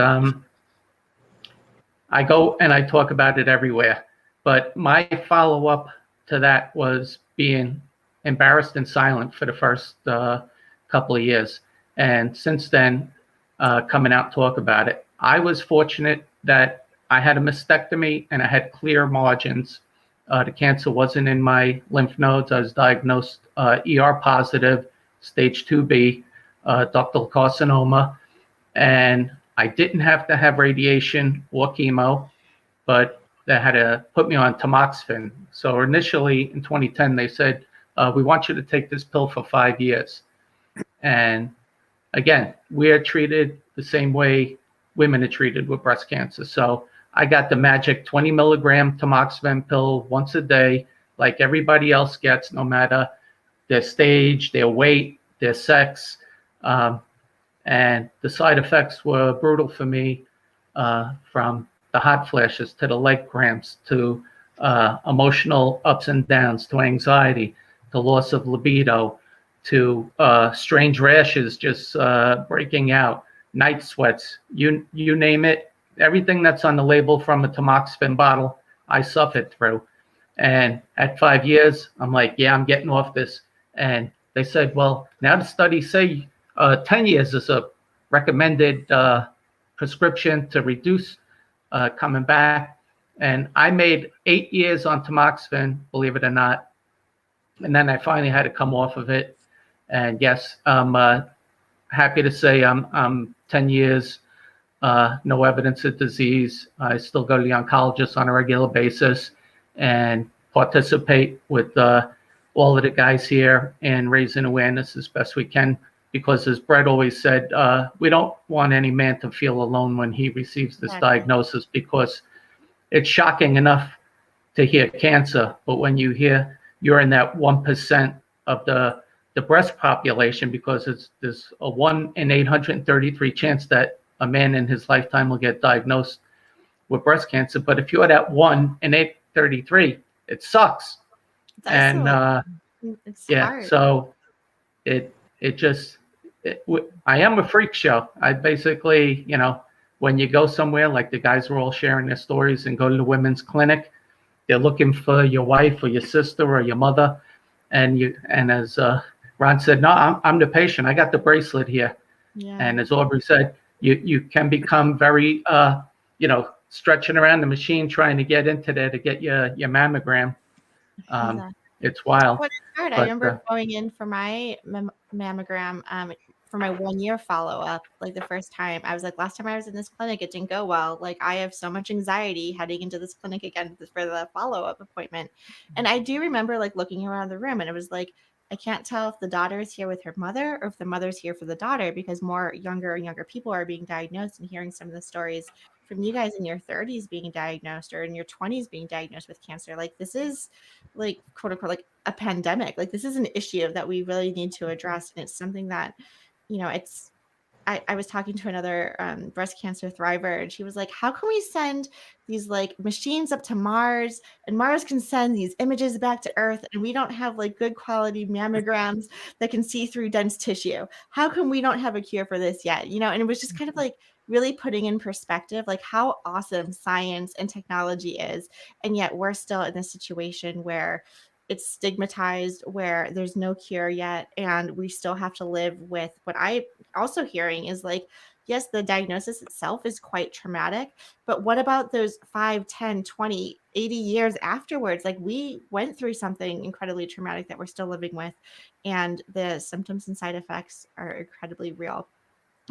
S6: I go and I talk about it everywhere. But my follow-up to that was being embarrassed and silent for the first couple of years. And since then, coming out to talk about it. I was fortunate that I had a mastectomy and I had clear margins. The cancer wasn't in my lymph nodes. I was diagnosed ER positive, stage 2B, ductal carcinoma. And I didn't have to have radiation or chemo, but they had to put me on tamoxifen. So initially in 2010, they said, we want you to take this pill for 5 years. And again, we are treated the same way women are treated with breast cancer. So I got the magic 20 milligram tamoxifen pill once a day, like everybody else gets, no matter their stage, their weight, their sex. And the side effects were brutal for me, from the hot flashes to the leg cramps to emotional ups and downs to anxiety, to loss of libido, to strange rashes just breaking out, night sweats, you name it. Everything that's on the label from a tamoxifen bottle, I suffered through. And at 5 years, I'm like, yeah, I'm getting off this. And they said, well, now the studies say 10 years is a recommended prescription to reduce coming back. And I made 8 years on tamoxifen, believe it or not. And then I finally had to come off of it. And yes, I'm happy to say I'm 10 years, no evidence of disease. I still go to the oncologist on a regular basis and participate with all of the guys here in raising awareness as best we can. Because as Bret always said, we don't want any man to feel alone when he receives this diagnosis, because it's shocking enough to hear cancer, but when you hear you're in that 1% of the breast population, because there's a 1 in 833 chance that a man in his lifetime will get diagnosed with breast cancer. But if you're that 1 in 833, it sucks. And
S1: it's
S6: yeah,
S1: hard.
S6: so I am a freak show. I basically, when you go somewhere, like the guys were all sharing their stories and go to the women's clinic, they're looking for your wife or your sister or your mother. And as Ron said, no, I'm the patient. I got the bracelet here.
S1: Yeah.
S6: And as Aubrey said, you can become very, stretching around the machine trying to get into there to get your mammogram. It's wild.
S1: What is hard. I remember going in for my mammogram for my 1 year follow-up. Like the first time, I was like, last time I was in this clinic, it didn't go well. Like I have so much anxiety heading into this clinic again for the follow-up appointment. And I do remember like looking around the room, and it was like, I can't tell if the daughter is here with her mother or if the mother's here for the daughter, because more younger and younger people are being diagnosed. And hearing some of the stories from you guys in your 30s being diagnosed, or in your 20s being diagnosed with cancer, like this is like quote unquote like a pandemic. Like this is an issue that we really need to address, and it's something that it's I was talking to another breast cancer thriver, and she was like, how can we send these like machines up to Mars, and Mars can send these images back to Earth, and we don't have like good quality mammograms that can see through dense tissue? How come we don't have a cure for this yet? You know, and it was just kind of like really putting in perspective like how awesome science and technology is, and yet we're still in this situation where it's stigmatized, where there's no cure yet, and we still have to live with what I also hearing is like, yes, the diagnosis itself is quite traumatic, but what about those 5, 10, 20, 80 years afterwards? Like, we went through something incredibly traumatic that we're still living with, and the symptoms and side effects are incredibly real.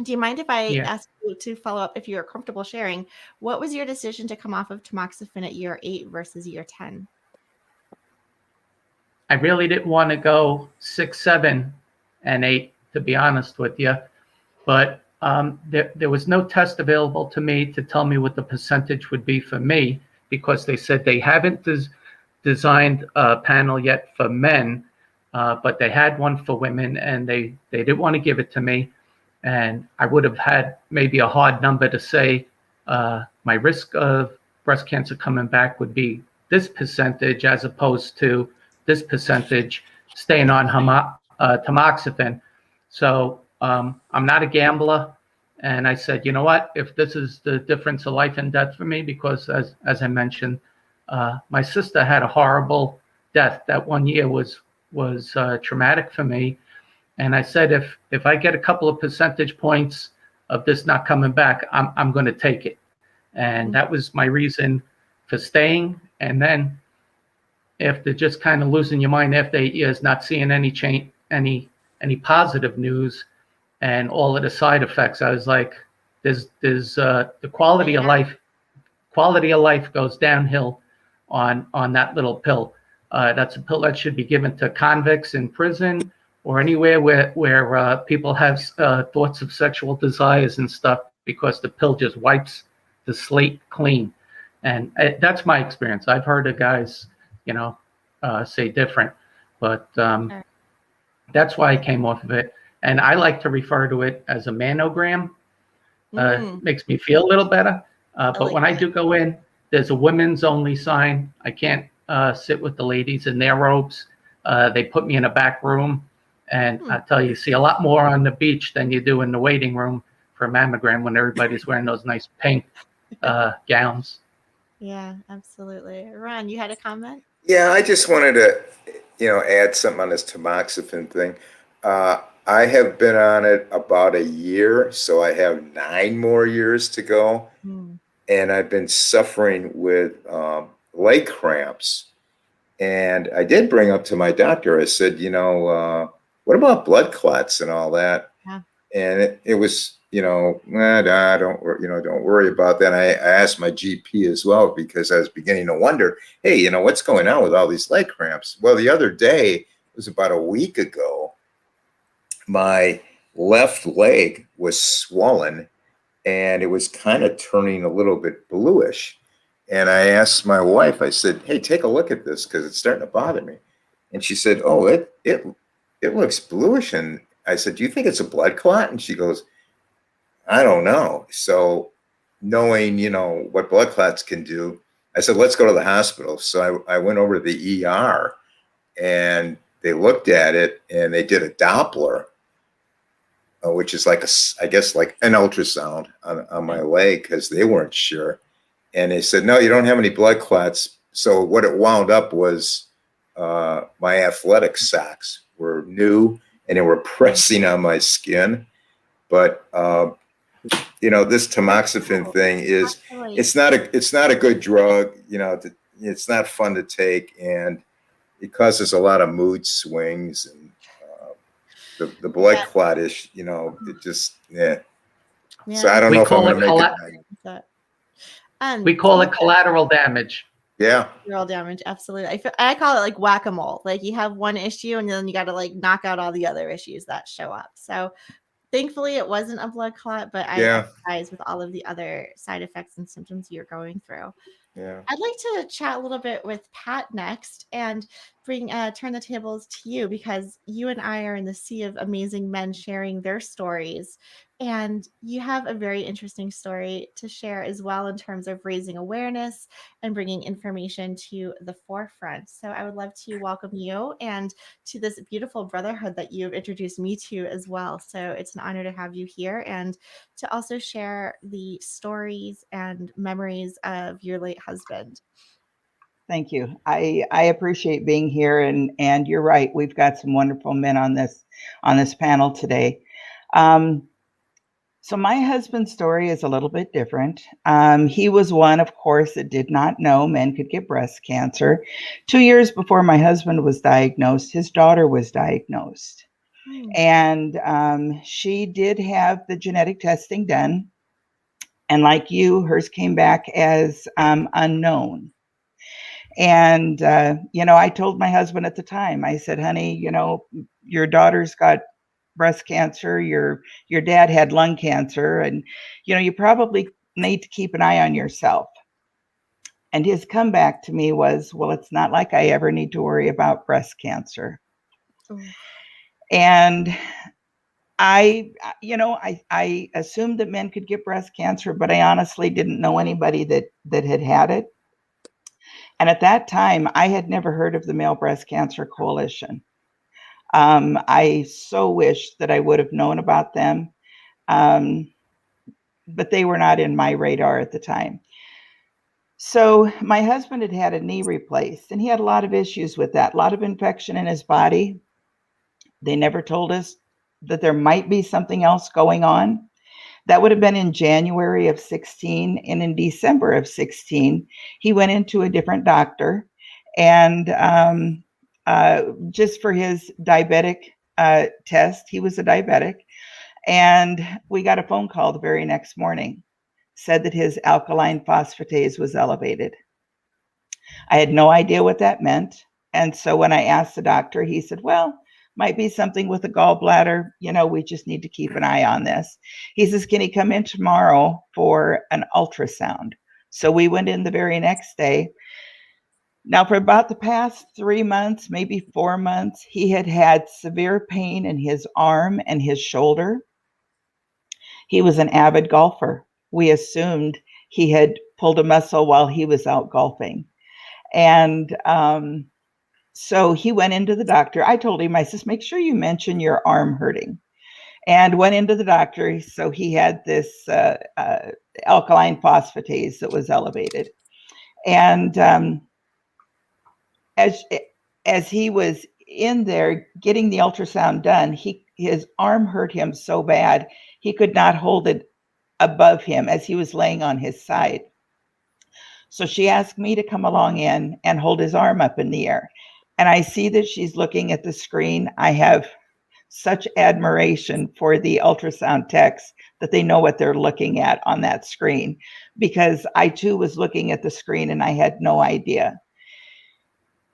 S1: Do you mind if I
S6: Yeah.
S1: ask you to follow up, if you're comfortable sharing, what was your decision to come off of tamoxifen at year 8 versus year 10?
S6: I really didn't want to go 6, 7, and 8, to be honest with you. But there was no test available to me to tell me what the percentage would be for me, because they said they haven't designed a panel yet for men, but they had one for women, and they didn't want to give it to me. And I would have had maybe a hard number to say my risk of breast cancer coming back would be this percentage, as opposed to this percentage staying on tamoxifen. So I'm not a gambler. And I said, you know what, if this is the difference of life and death for me, because as I mentioned, my sister had a horrible death. That 1 year was traumatic for me. And I said, if I get a couple of percentage points of this not coming back, I'm going to take it. And that was my reason for staying. And then after just kind of losing your mind after 8 years, not seeing any change, any positive news, and all of the side effects, I was like, there's the quality of life goes downhill on that little pill. That's a pill that should be given to convicts in prison, or anywhere where people have thoughts of sexual desires and stuff, because the pill just wipes the slate clean. And that's my experience. I've heard of guys, say different, but that's why I came off of it. And I like to refer to it as a manogram. Makes me feel a little better. But when I do go in, there's a women's only sign. I can't sit with the ladies in their robes. They put me in a back room. And I tell you see a lot more on the beach than you do in the waiting room for a mammogram, when everybody's wearing those nice pink gowns.
S1: Yeah, absolutely. Ron, you had a comment?
S4: Yeah, I just wanted to, add something on this tamoxifen thing. I have been on it about a year, so I have 9 more years to go. And I've been suffering with leg cramps. And I did bring up to my doctor, I said, what about blood clots and all that?
S1: Yeah.
S4: And it was, don't worry about that. I asked my GP as well, because I was beginning to wonder, hey, what's going on with all these leg cramps? Well, the other day, it was about a week ago, my left leg was swollen, and it was kind of turning a little bit bluish. And I asked my wife, I said, hey, take a look at this, because it's starting to bother me. And she said, oh, it looks bluish. And I said, do you think it's a blood clot? And she goes, I don't know. So knowing, what blood clots can do, I said, let's go to the hospital. So I went over to the ER, and they looked at it, and they did a Doppler, which is like I guess like an ultrasound on my leg, because they weren't sure. And they said, no, you don't have any blood clots. So what it wound up was my athletic socks were new, and they were pressing on my skin. But this tamoxifen thing it's not a good drug. It's not fun to take, and it causes a lot of mood swings, and the blood clot is, it just, So I don't know if I'm going to make it.
S6: We call it collateral damage.
S4: Yeah.
S1: Collateral damage, absolutely. I call it like whack-a-mole. Like, you have one issue, and then you got to like knock out all the other issues that show up. So thankfully it wasn't a blood clot, but I empathize with all of the other side effects and symptoms you're going through.
S4: Yeah.
S1: I'd like to chat a little bit with Pat next, and turn the tables to you, because you and I are in the sea of amazing men sharing their stories. And you have a very interesting story to share as well in terms of raising awareness and bringing information to the forefront. So I would love to welcome you and to this beautiful brotherhood that you've introduced me to as well. So it's an honor to have you here and to also share the stories and memories of your late husband.
S7: Thank you. I appreciate being here, and you're right. We've got some wonderful men on this panel today. So my husband's story is a little bit different. He was one, of course, that did not know men could get breast cancer. 2 years before my husband was diagnosed, his daughter was diagnosed. And she did have the genetic testing done. And like you, hers came back as unknown. And, I told my husband at the time, I said, honey, your daughter's got breast cancer, your dad had lung cancer, and, you probably need to keep an eye on yourself. And his comeback to me was, well, it's not like I ever need to worry about breast cancer. And I assumed that men could get breast cancer, but I honestly didn't know anybody that had it. And at that time, I had never heard of the Male Breast Cancer Coalition. I so wish that I would have known about them, but they were not in my radar at the time. So my husband had had a knee replaced, and he had a lot of issues with that, a lot of infection in his body. They never told us that there might be something else going on. That would have been in January of 16, and in December of 16, he went into a different doctor, and just for his diabetic test, he was a diabetic, and we got a phone call the very next morning, said that his alkaline phosphatase was elevated. I had no idea what that meant, and so when I asked the doctor, he said, well, might be something with the gallbladder. We just need to keep an eye on this. He says, can he come in tomorrow for an ultrasound? So we went in the very next day. Now, for about the past 3 months, maybe 4 months, he had had severe pain in his arm and his shoulder. He was an avid golfer. We assumed he had pulled a muscle while he was out golfing. And so he went into the doctor. I told him, I says, make sure you mention your arm hurting. And went into the doctor. So he had this alkaline phosphatase that was elevated. And as he was in there getting the ultrasound done, his arm hurt him so bad, he could not hold it above him as he was laying on his side. So she asked me to come along in and hold his arm up in the air. And I see that she's looking at the screen. I have such admiration for the ultrasound techs that they know what they're looking at on that screen, because I too was looking at the screen and I had no idea.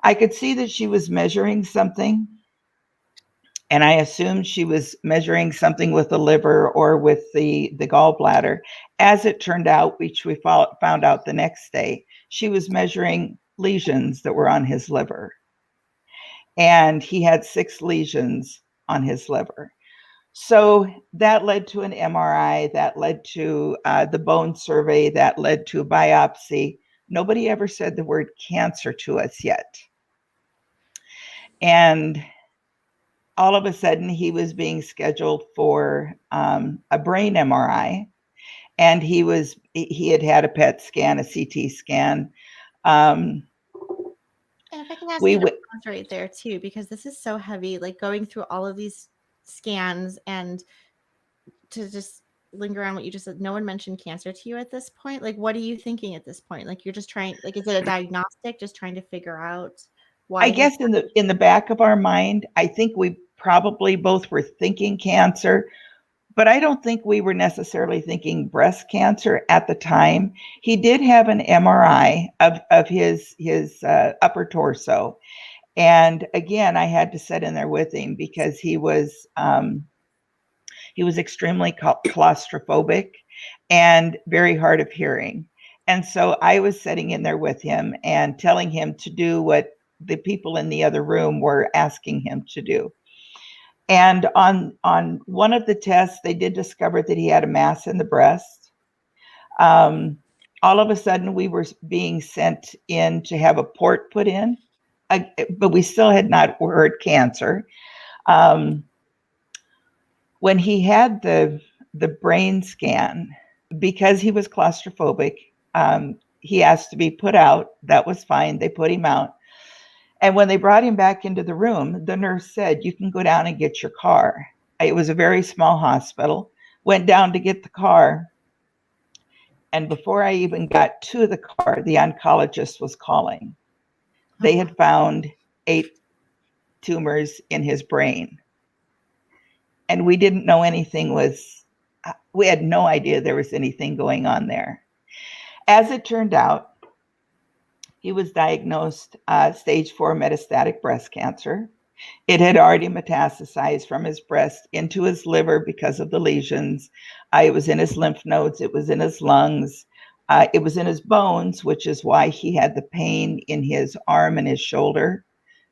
S7: I could see that she was measuring something, and I assumed she was measuring something with the liver or with the gallbladder. As it turned out, which we found out the next day, she was measuring lesions that were on his liver. And he had 6 lesions on his liver. So that led to an MRI, that led to the bone survey, that led to a biopsy. Nobody ever said the word cancer to us yet. And all of a sudden, he was being scheduled for a brain MRI, and he had a PET scan, a CT scan.
S1: And if I can ask you to pause right there too, because this is so heavy, like going through all of these scans, and to just linger on what you just said, no one mentioned cancer to you at this point. Like, what are you thinking at this point? Like, you're just trying, like, is it a diagnostic, just trying to figure out why?
S7: I guess in the back of our mind, I think we probably both were thinking cancer, but I don't think we were necessarily thinking breast cancer at the time. He did have an MRI of his upper torso. And again, I had to sit in there with him because he was extremely claustrophobic and very hard of hearing. And so I was sitting in there with him and telling him to do what the people in the other room were asking him to do. And on one of the tests, they did discover that he had a mass in the breast. All of a sudden, we were being sent in to have a port put in, but we still had not heard cancer. When he had the brain scan, because he was claustrophobic, he asked to be put out. That was fine. They put him out. And when they brought him back into the room, the nurse said, "You can go down and get your car." It was a very small hospital. Went down to get the car. And before I even got to the car, the oncologist was calling. They had found 8 tumors in his brain. And we didn't know we had no idea there was anything going on there. As it turned out, he was diagnosed stage 4 metastatic breast cancer. It had already metastasized from his breast into his liver because of the lesions. It was in his lymph nodes. It was in his lungs. It was in his bones, which is why he had the pain in his arm and his shoulder.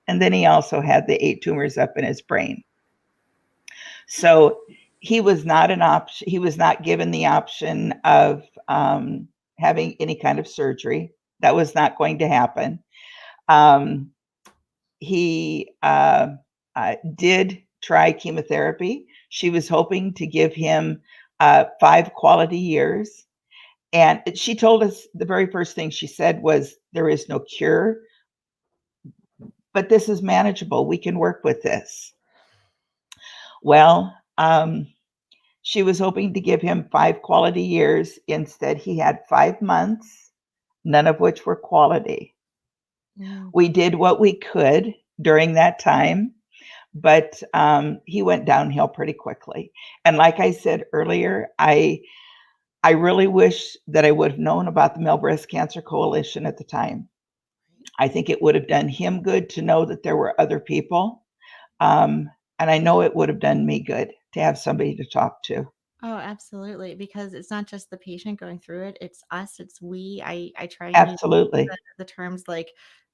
S7: And then he also had the 8 tumors up in his brain. So he was not an option. He was not given the option of having any kind of surgery. That was not going to happen. He did try chemotherapy. She was hoping to give him 5 quality years. And she told us the very first thing she said was, "There is no cure, but this is manageable. We can work with this." Well, she was hoping to give him 5 quality years. Instead, he had 5 months, none of which were quality. We did what we could during that time, but he went downhill pretty quickly. And like I said earlier, I really wish that I would have known about the Male Breast Cancer Coalition at the time. I think it would have done him good to know that there were other people. And I know it would have done me good to have somebody to talk to.
S1: Oh, absolutely. Because it's not just the patient going through it, it's us, it's we. I try and use
S7: Absolutely.
S1: the terms like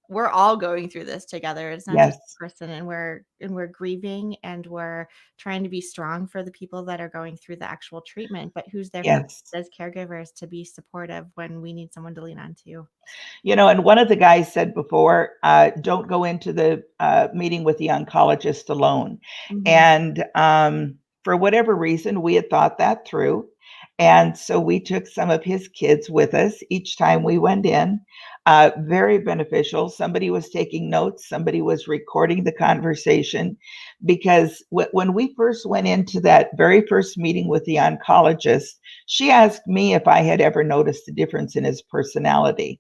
S1: we're all going through this together. It's not
S7: Yes.
S1: just the person, and we're grieving, and we're trying to be strong for the people that are going through the actual treatment, but who's there for us
S7: Yes.
S1: as caregivers to be supportive when we need someone to lean on to.
S7: And one of the guys said before, don't go into the meeting with the oncologist alone. And for whatever reason, we had thought that through. And so we took some of his kids with us each time we went in. Very beneficial. Somebody was taking notes. Somebody was recording the conversation. Because when we first went into that very first meeting with the oncologist, she asked me if I had ever noticed a difference in his personality.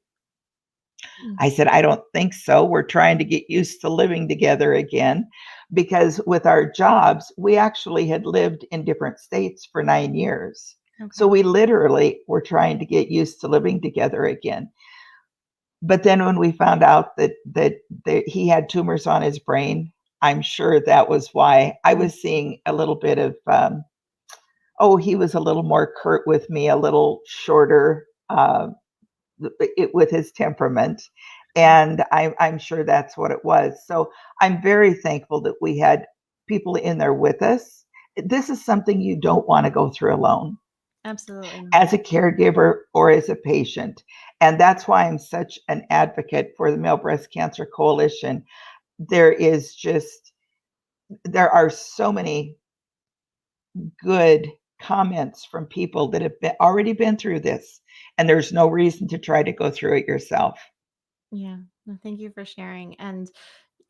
S7: I said, "I don't think so. We're trying to get used to living together again." Because with our jobs, we actually had lived in different states for 9 years. So we literally were trying to get used to living together again. But then when we found out that he had tumors on his brain, I'm sure that was why I was seeing a little bit of, he was a little more curt with me, a little shorter with his temperament. And I'm sure that's what it was. So I'm very thankful that we had people in there with us. This is something you don't want to go through alone.
S1: Absolutely.
S7: As a caregiver or as a patient. And that's why I'm such an advocate for the Male Breast Cancer Coalition. There are so many good comments from people that have already been through this, and there's no reason to try to go through it yourself.
S1: Yeah. Well, thank you for sharing. And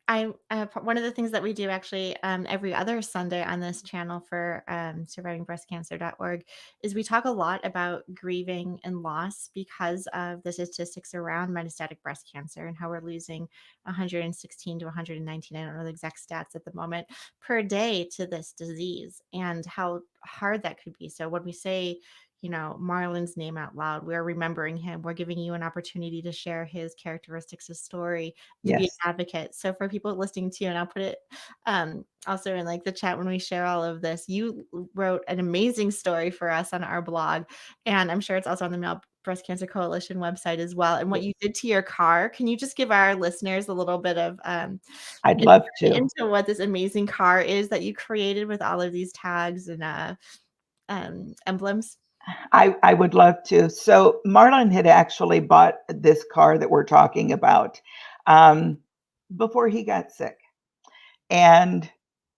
S1: one of the things that we do actually every other Sunday on this channel for survivingbreastcancer.org is we talk a lot about grieving and loss because of the statistics around metastatic breast cancer and how we're losing 116 to 119, I don't know the exact stats at the moment, per day to this disease, and how hard that could be. So when we say, Marlon's name out loud, we're remembering him. We're giving you an opportunity to share his characteristics, his story, to be an
S7: Yes.
S1: advocate. So for people listening to you, and I'll put it also in like the chat when we share all of this, you wrote an amazing story for us on our blog, and I'm sure it's also on the Breast Cancer Coalition website as well, and what you did to your car. Can you just give our listeners a little bit of
S7: I'd love
S1: insight
S7: to.
S1: into what this amazing car is that you created with all of these tags and emblems?
S7: I would love to. So Marlon had actually bought this car that we're talking about before he got sick. And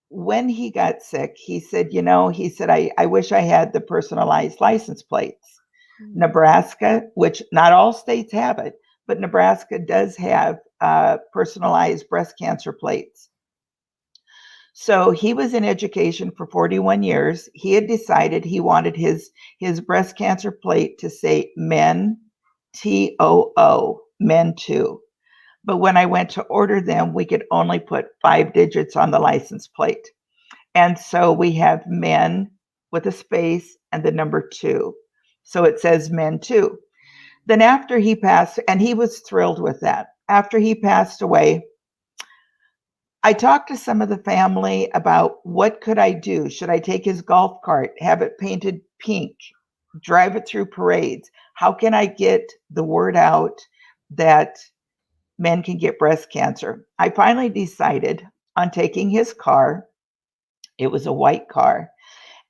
S7: when he got sick, he said, I wish I had the personalized license plates. Nebraska, which not all states have it, but Nebraska does have personalized breast cancer plates. So he was in education for 41 years. He had decided he wanted his breast cancer plate to say men, TOO, men too. But when I went to order them, we could only put 5 digits on the license plate. And so we have men with a space and the number 2. So it says men too. Then after he passed, and he was thrilled with that. After he passed away, I talked to some of the family about what could I do? Should I take his golf cart, have it painted pink, drive it through parades? How can I get the word out that men can get breast cancer? I finally decided on taking his car. It was a white car.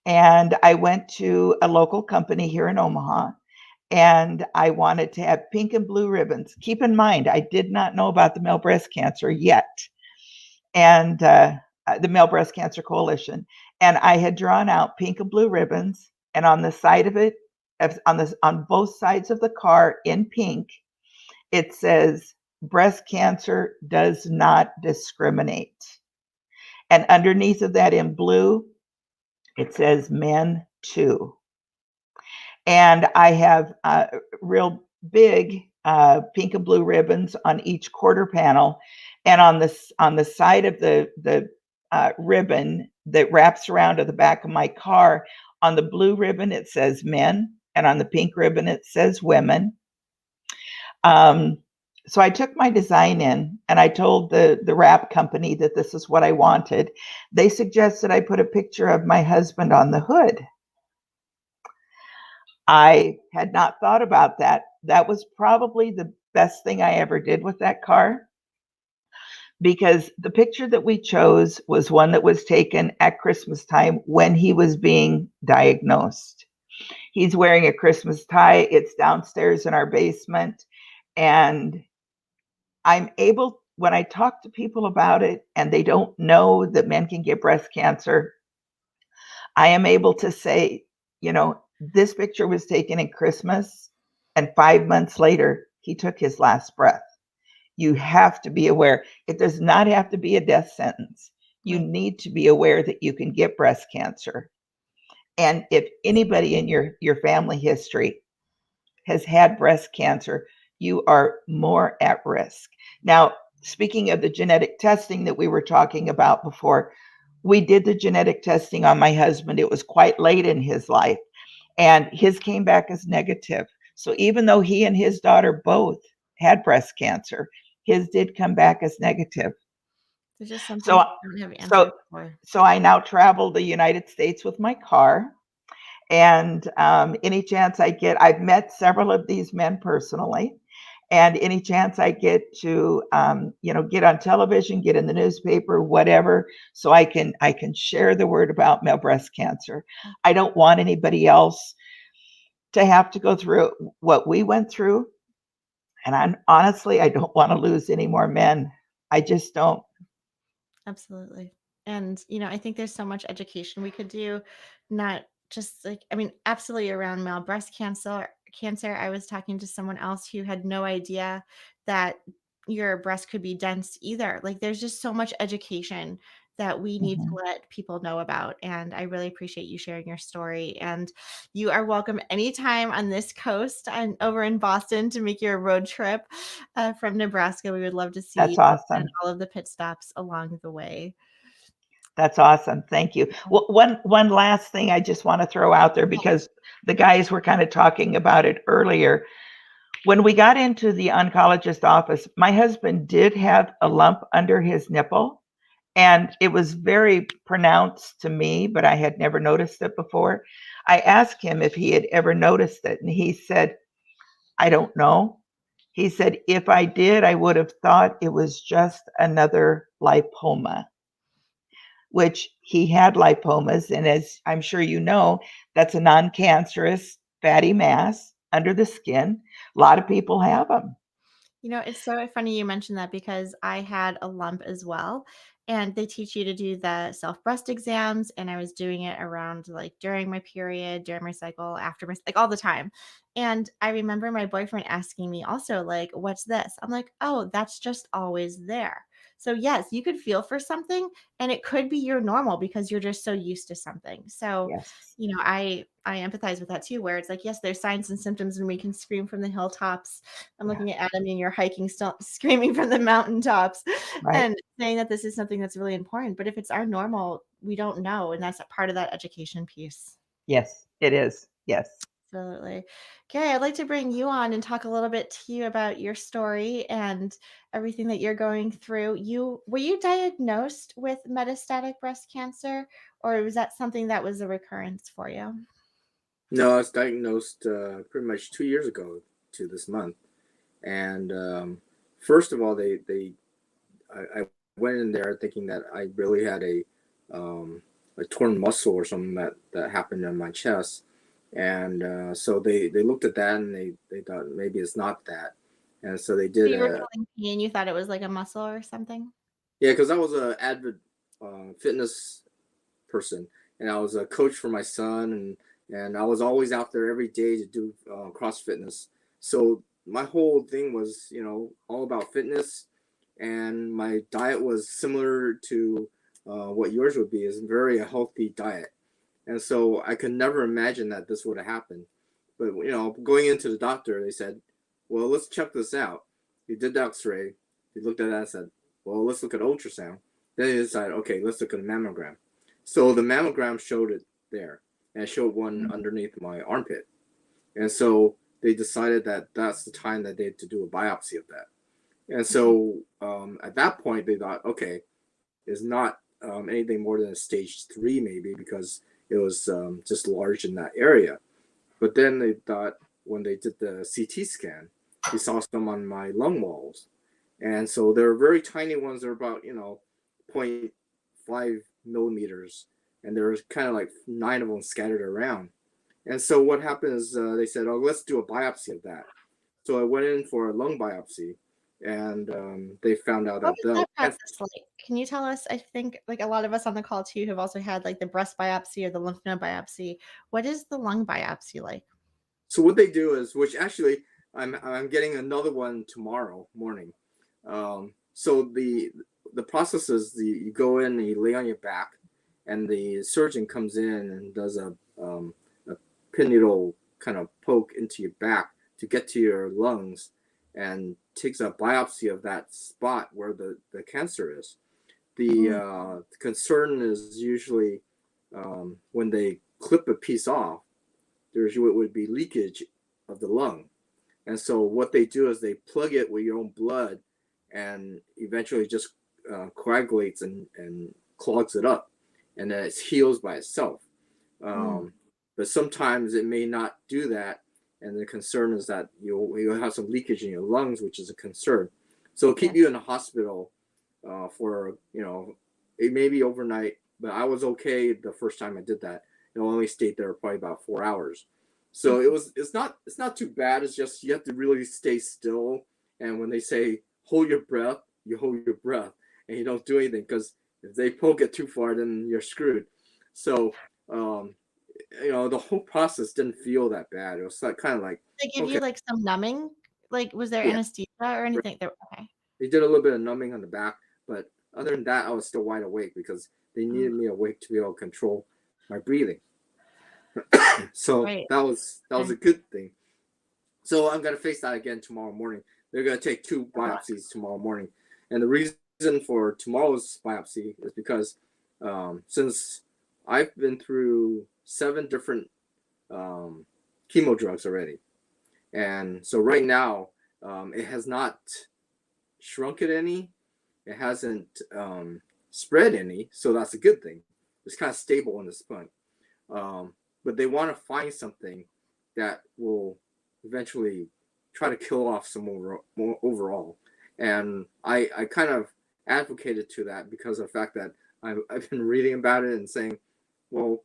S7: And I went to a local company here in Omaha, and I wanted to have pink and blue ribbons. Keep in mind, I did not know about the male breast cancer yet, and the Male Breast Cancer Coalition. And I had drawn out pink and blue ribbons, and on the side of it, on both sides of the car in pink, it says, breast cancer does not discriminate. And underneath of that in blue, it says men too. And I have real big pink and blue ribbons on each quarter panel. And on the side of the ribbon that wraps around to the back of my car, on the blue ribbon, it says men. And on the pink ribbon, it says women. So I took my design in and I told the wrap company that this is what I wanted. They suggested I put a picture of my husband on the hood. I had not thought about that. That was probably the best thing I ever did with that car, because the picture that we chose was one that was taken at Christmas time when he was being diagnosed. He's wearing a Christmas tie. It's downstairs in our basement. And I'm able, when I talk to people about it and they don't know that men can get breast cancer, I am able to say, this picture was taken at Christmas, and 5 months later, he took his last breath. You have to be aware. It does not have to be a death sentence. You need to be aware that you can get breast cancer. And if anybody in your family history has had breast cancer, you are more at risk. Now, speaking of the genetic testing that we were talking about before, we did the genetic testing on my husband. It was quite late in his life, and his came back as negative. So even though he and his daughter both had breast cancer, his did come back as negative.
S1: There's just something
S7: So,
S1: you don't have answers for.
S7: so I now travel the United States with my car. And any chance I get, I've met several of these men personally. And any chance I get to, get on television, get in the newspaper, whatever, so I can share the word about male breast cancer. I don't want anybody else to have to go through what we went through. And I don't want to lose any more men. I just don't.
S1: Absolutely. And, I think there's so much education we could do, not just absolutely around male breast cancer. I was talking to someone else who had no idea that your breast could be dense either. Like, there's just so much education that we need to let people know about. And I really appreciate you sharing your story. And you are welcome anytime on this coast and over in Boston to make your road trip from Nebraska. We would love to see
S7: That's
S1: you
S7: awesome.
S1: and all of the pit stops along the way.
S7: That's awesome. Thank you. Well, one last thing I just want to throw out there, because the guys were kind of talking about it earlier. When we got into the oncologist office, my husband did have a lump under his nipple, and it was very pronounced to me, but I had never noticed it before. I asked him if he had ever noticed it, and he said, I don't know. He said, if I did, I would have thought it was just another lipoma, which he had lipomas. And as I'm sure you know, that's a non-cancerous fatty mass under the skin. A lot of people have them.
S1: You know, it's so funny you mentioned that because I had a lump as well. And they teach you to do the self breast exams. And I was doing it around like during my period, during my cycle, after my, like all the time. And I remember my boyfriend asking me also, like, what's this? I'm like, oh, that's just always there. So, yes, you could feel for something and it could be your normal because you're just so used to something. So,
S7: Yes.
S1: you know, I empathize with that too, where it's like, yes, there's signs and symptoms and we can scream from the hilltops. I'm
S7: Yeah.
S1: looking at Adam and you're hiking, still screaming from the mountaintops
S7: Right.
S1: and saying that this is something that's really important. But if it's our normal, we don't know. And that's a part of that education piece.
S7: Yes, it is. Yes.
S1: Absolutely. Okay, I'd like to bring you on and talk a little bit to you about your story and everything that you're going through. Were you diagnosed with metastatic breast cancer, or was that something that was a recurrence for you?
S8: No, I was diagnosed pretty much 2 years ago to this month. And first of all, I went in there thinking that I really had a torn muscle or something that happened on my chest. And so they looked at that and they thought maybe it's not that. And so they
S1: So
S8: did
S1: you were feeling pain, you thought it was like a muscle or something?
S8: yeah, because I was an avid fitness person, and I was a coach for my son, and I was always out there every day to do cross fitness. So my whole thing was, all about fitness, and my diet was similar to what yours would be, is very a healthy diet. And so I could never imagine that this would have happened. But going into the doctor, they said, "Well, let's check this out." He did the X-ray. He looked at that and said, "Well, let's look at ultrasound." Then he decided, "Okay, let's look at a mammogram." So the mammogram showed it there, and it showed one underneath my armpit. And so they decided that that's the time that they had to do a biopsy of that. And so at that point, they thought, okay, it's not anything more than a stage 3, maybe, because it was just large in that area. But then they thought, when they did the CT scan, they saw some on my lung walls. And so they're very tiny ones. They're about, 0.5 millimeters. And there's kind of like 9 of them scattered around. And so what happened is they said, oh, let's do a biopsy of that. So I went in for a lung biopsy, and they found out
S1: What
S8: that
S1: was
S8: the
S1: that process like? Can you tell us? I think like a lot of us on the call too have also had like the breast biopsy or the lymph node biopsy. What is the lung biopsy like?
S8: So what they do is, which actually I'm getting another one tomorrow morning. So the process is you go in and you lay on your back, and the surgeon comes in and does a pin needle kind of poke into your back to get to your lungs, and takes a biopsy of that spot where the cancer is. The concern is usually when they clip a piece off, there's what would be leakage of the lung. And so what they do is they plug it with your own blood, and eventually just coagulates and clogs it up, and then it heals by itself. But sometimes it may not do that, and the concern is that you'll have some leakage in your lungs, which is a concern. So it'll keep you in the hospital for it may be overnight. But I was okay the first time I did that. I only stayed there probably about 4 hours. So it's not too bad. It's just you have to really stay still. And when they say hold your breath, you hold your breath, and you don't do anything, because if they poke it too far, then you're screwed. So the whole process didn't feel that bad. It was like, kind of like,
S1: They give
S8: okay,
S1: you like some numbing? Like was there
S8: yeah,
S1: anesthesia or
S8: right.
S1: anything? Okay.
S8: They did a little bit of numbing on the back, but other than that, I was still wide awake because they needed me awake to be able to control my breathing. So
S1: Right.
S8: that was a good thing. So I'm gonna face that again tomorrow morning. They're gonna take 2 biopsies tomorrow morning, and the reason for tomorrow's biopsy is because since I've been through 7 different chemo drugs already, and so right now it has not shrunk it any, it hasn't spread any, so that's a good thing. It's kind of stable in this point. But they want to find something that will eventually try to kill off some more overall. And I kind of advocated to that because of the fact that I've been reading about it and saying, well,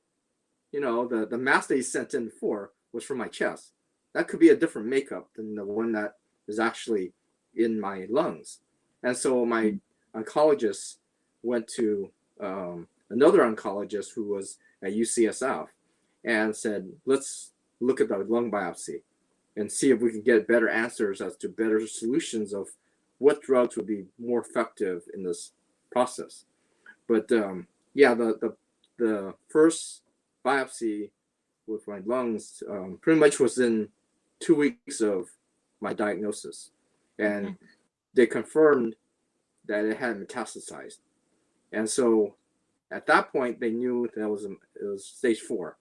S8: you know, the mask they sent in for was for my chest. That could be a different makeup than the one that is actually in my lungs. And so my oncologist went to another oncologist who was at UCSF and said, let's look at the lung biopsy and see if we can get better answers as to better solutions of what drugs would be more effective in this process. But yeah, the first biopsy with my lungs pretty much was in 2 weeks of my diagnosis, and they confirmed that it had metastasized. And so at that point, they knew that it was stage 4,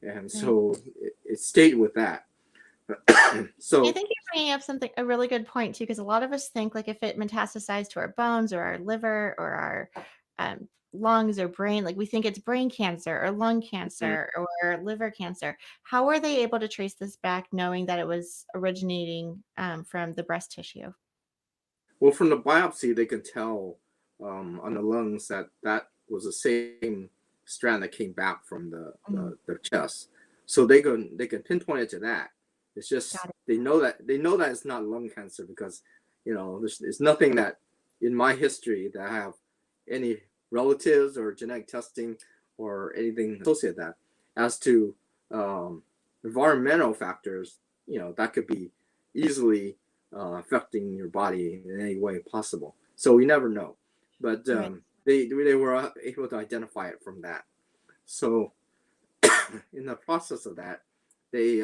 S8: and so it stayed with that. So
S1: I think you're bringing up a really good point too, because a lot of us think like if it metastasized to our bones or our liver or our lungs or brain, like we think it's brain cancer or lung cancer or liver cancer. How were they able to trace this back, knowing that it was originating from the breast tissue?
S8: well, from the biopsy, they can tell on the lungs that was the same strand that came back from the chest. So they can pinpoint it to that. It's just they know that it's not lung cancer because, you know, there's nothing that in my history that I have any relatives or genetic testing or anything associated with that. As to environmental factors, you know, that could be easily affecting your body in any way possible. So we never know. But they were able to identify it from that. So in the process of that, they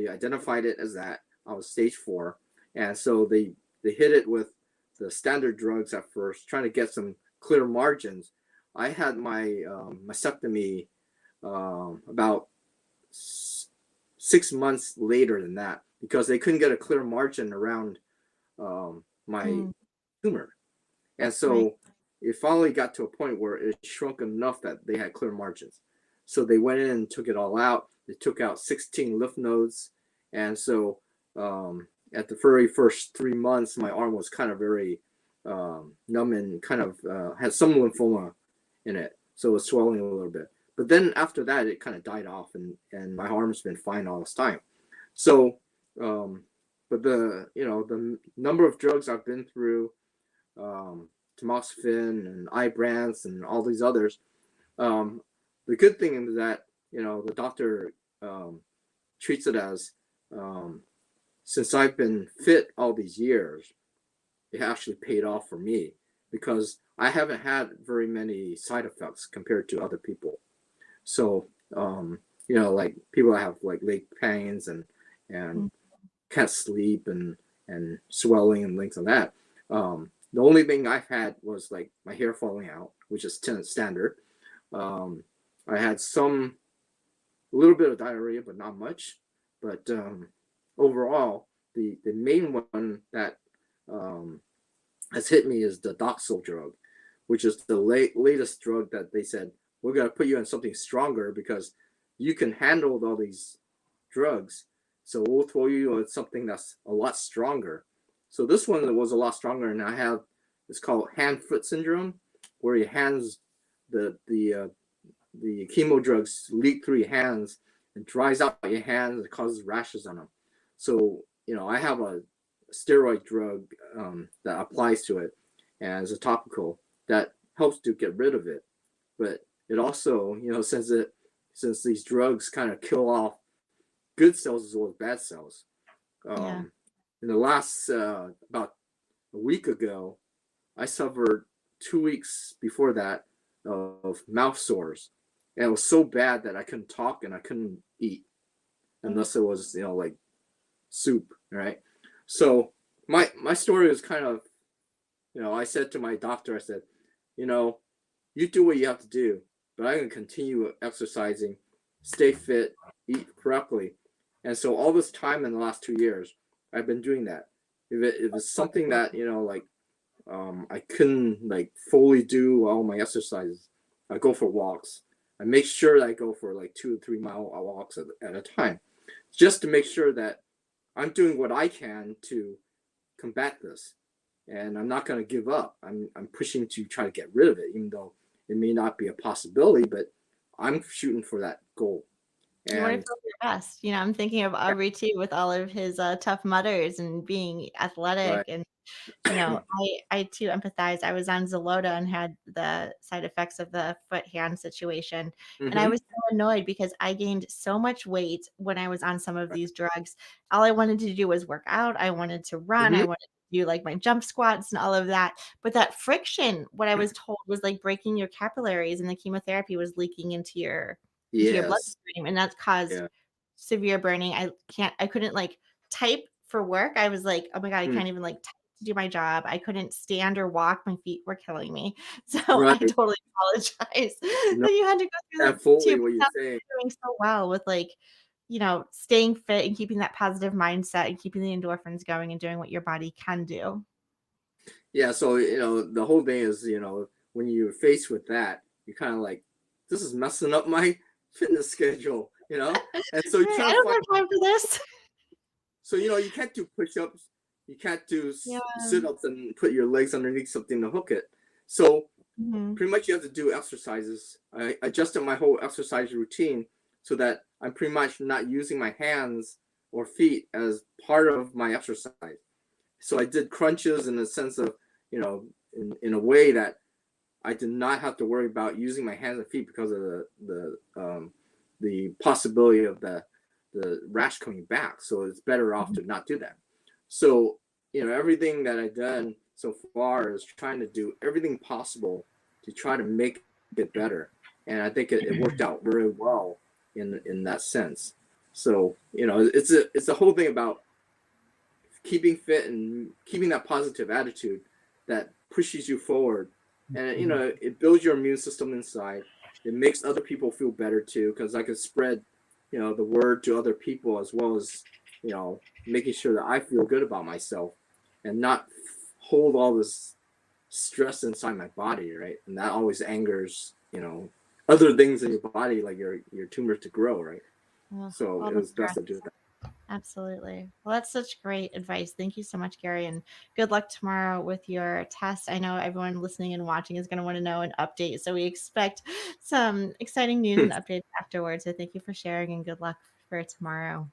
S8: identified it as that I was stage 4, and so they hit it with the standard drugs at first, trying to get some clear margins. I had my mastectomy about 6 months later than that because they couldn't get a clear margin around my tumor, and so it finally got to a point where it shrunk enough that they had clear margins. So they went in and took it all out. They took out 16 lymph nodes. And so at the very first 3 months, my arm was kind of very numb and kind of had some lymphoma in it. So it was swelling a little bit. But then after that, it kind of died off and my arm's been fine all this time. So, but the number of drugs I've been through, tamoxifen and Ibrance and all these others, the good thing is that, you know, the doctor treats it as, since I've been fit all these years, it actually paid off for me because I haven't had very many side effects compared to other people. So, you know, like people that have like leg pains and can't sleep and swelling and things like that. The only thing I've had was like my hair falling out, which is standard. I had a little bit of diarrhea, but not much. But overall, the main one that has hit me is the Doxil drug, which is the latest drug that they said, we're going to put you on something stronger because you can handle all these drugs. So we'll throw you on something that's a lot stronger. So this one was a lot stronger, and I have, it's called hand-foot syndrome, where your hands, the chemo drugs leak through your hands and dries out your hands and causes rashes on them. So, you know, I have a steroid drug that applies to it, and it's a topical that helps to get rid of it. But it also, you know, since these drugs kind of kill off good cells as well as bad cells. In the last about a week ago, I suffered 2 weeks before that of mouth sores, and it was so bad that I couldn't talk and I couldn't eat unless it was, you know, like soup, right? So my story was kind of, you know, I said to my doctor, I said, you know, you do what you have to do, but I'm going to continue exercising, stay fit, eat correctly. And so all this time in the last 2 years, I've been doing that. If it was something that, you know, like I couldn't like fully do all my exercises, I go for walks. I make sure that I go for like 2 to 3 mile walks at a time, just to make sure that I'm doing what I can to combat this, and I'm not going to give up. I'm pushing to try to get rid of it, even though it may not be a possibility, but I'm shooting for that goal.
S1: You want to
S8: And
S1: feel your best. I'm thinking of Aubrey too, with all of his Tough Mudders and being athletic.
S8: right.
S1: And, I too empathize. I was on Zolota and had the side effects of the foot hand situation. And I
S8: Mm-hmm.
S1: was so annoyed because I gained so much weight when I was on some of these drugs. All I wanted to do was work out. I wanted to run. I
S8: Mm-hmm.
S1: wanted to do like my jump squats and all of that. But that friction, what I was told, was like breaking your capillaries, and the chemotherapy was leaking into your
S8: Yes.
S1: bloodstream, and that's caused
S8: Yeah.
S1: severe burning. I couldn't like type for work. I was like, oh my God, I can't even like type to do my job. I couldn't stand or walk. My feet were killing me. So I
S8: Right.
S1: totally apologize
S8: No,
S1: that you had to go through
S8: that's
S1: that
S8: fully
S1: too.
S8: what
S1: But
S8: you're
S1: now
S8: saying.
S1: you're doing so well with like, staying fit and keeping that positive mindset and keeping the endorphins going and doing what your body can do.
S8: Yeah. So, the whole thing is, when you're faced with that, you're kind of like, this is messing up my fitness schedule, And so you
S1: Right,
S8: try
S1: I
S8: to
S1: don't
S8: find,
S1: have time for this.
S8: so, you can't do push-ups. You can't do
S1: Yeah.
S8: sit-ups and put your legs underneath something to hook it. So
S1: Mhm.
S8: pretty much you have to do exercises. I adjusted my whole exercise routine so that I'm pretty much not using my hands or feet as part of my exercise. So I did crunches in the sense of, in a way that I did not have to worry about using my hands and feet because of the possibility of the rash coming back. So it's better off to not do that. So, everything that I've done so far is trying to do everything possible to try to make it better. And I think it worked out very well in that sense. So, it's a whole thing about keeping fit and keeping that positive attitude that pushes you forward. And, it builds your immune system inside. It makes other people feel better too, because I can spread, the word to other people, as well as, making sure that I feel good about myself and not hold all this stress inside my body, right? And that always angers, other things in your body, like your tumor to grow, right?
S1: Well,
S8: So
S1: all
S8: it
S1: the
S8: was best to
S1: stress.
S8: do that.
S1: Absolutely. Well, that's such great advice. Thank you so much, Gary, and good luck tomorrow with your test. I know everyone listening and watching is going to want to know an update, so we expect some exciting news and updates afterwards. So thank you for sharing, and good luck for tomorrow.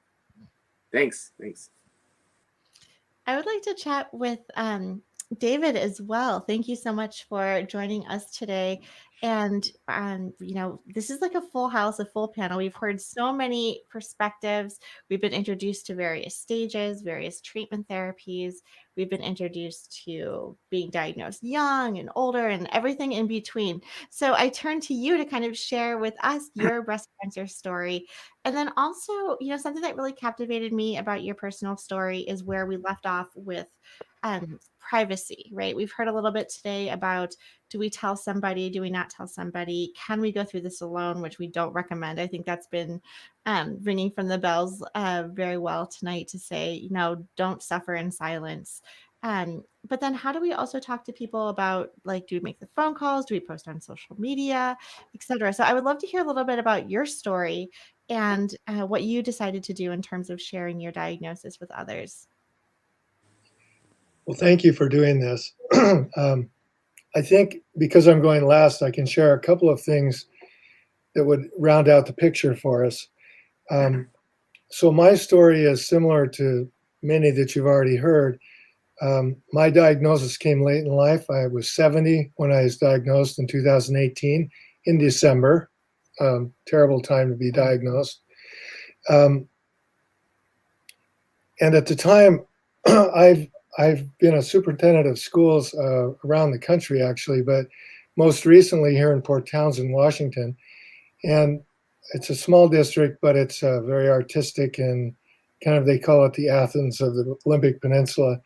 S8: Thanks.
S1: I would like to chat with David as well. Thank you so much for joining us today. And, this is like a full house, a full panel. We've heard so many perspectives. We've been introduced to various stages, various treatment therapies. We've been introduced to being diagnosed young and older and everything in between. So I turn to you to kind of share with us your breast cancer story. And then also, something that really captivated me about your personal story is where we left off with privacy, right? We've heard a little bit today about, do we tell somebody? Do we not tell somebody? Can we go through this alone, which we don't recommend? I think that's been ringing from the bells very well tonight to say, don't suffer in silence. But then how do we also talk to people about, like, do we make the phone calls? Do we post on social media, etc.? So I would love to hear a little bit about your story and what you decided to do in terms of sharing your diagnosis with others.
S9: Well, thank you for doing this. I think because I'm going last, I can share a couple of things that would round out the picture for us. So my story is similar to many that you've already heard. My diagnosis came late in life. I was 70 when I was diagnosed in 2018 in December. Terrible time to be diagnosed. And at the time, I've been a superintendent of schools around the country, actually, but most recently here in Port Townsend, Washington. And it's a small district, but it's very artistic and kind of, they call it the Athens of the Olympic Peninsula.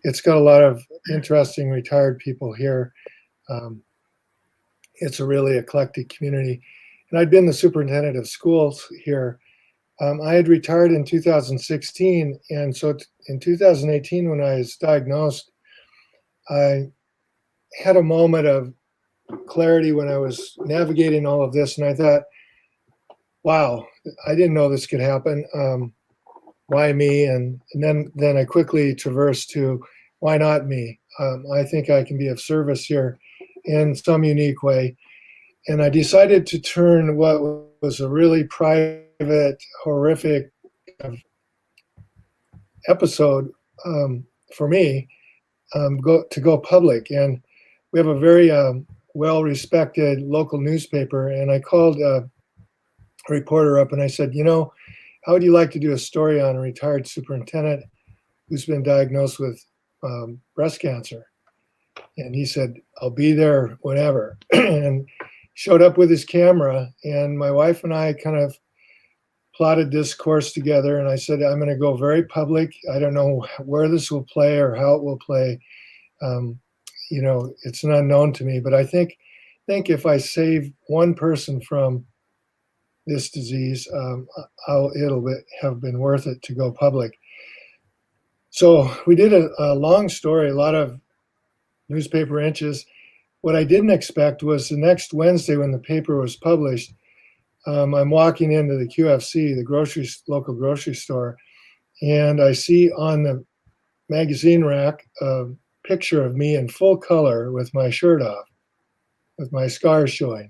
S9: It's got a lot of interesting retired people here. It's a really eclectic community. And I'd been the superintendent of schools here. I had retired in 2016, and so in 2018, when I was diagnosed, I had a moment of clarity when I was navigating all of this, and I thought, wow, I didn't know this could happen. why me? And then I quickly traversed to why not me? I think I can be of service here in some unique way. And I decided to turn what was a really private, horrific episode for me go public. And we have a very well-respected local newspaper. And I called a reporter up and I said, how would you like to do a story on a retired superintendent who's been diagnosed with breast cancer? And he said, I'll be there whenever. And showed up with his camera, and my wife and I kind of plotted this course together. And I said, I'm going to go very public. I don't know where this will play or how it will play. It's an unknown to me, but I think if I save one person from this disease, it'll have been worth it to go public. So we did a long story, a lot of newspaper inches. What I didn't expect was the next Wednesday when the paper was published, I'm walking into the QFC, the local grocery store, and I see on the magazine rack a picture of me in full color with my shirt off, with my scars showing.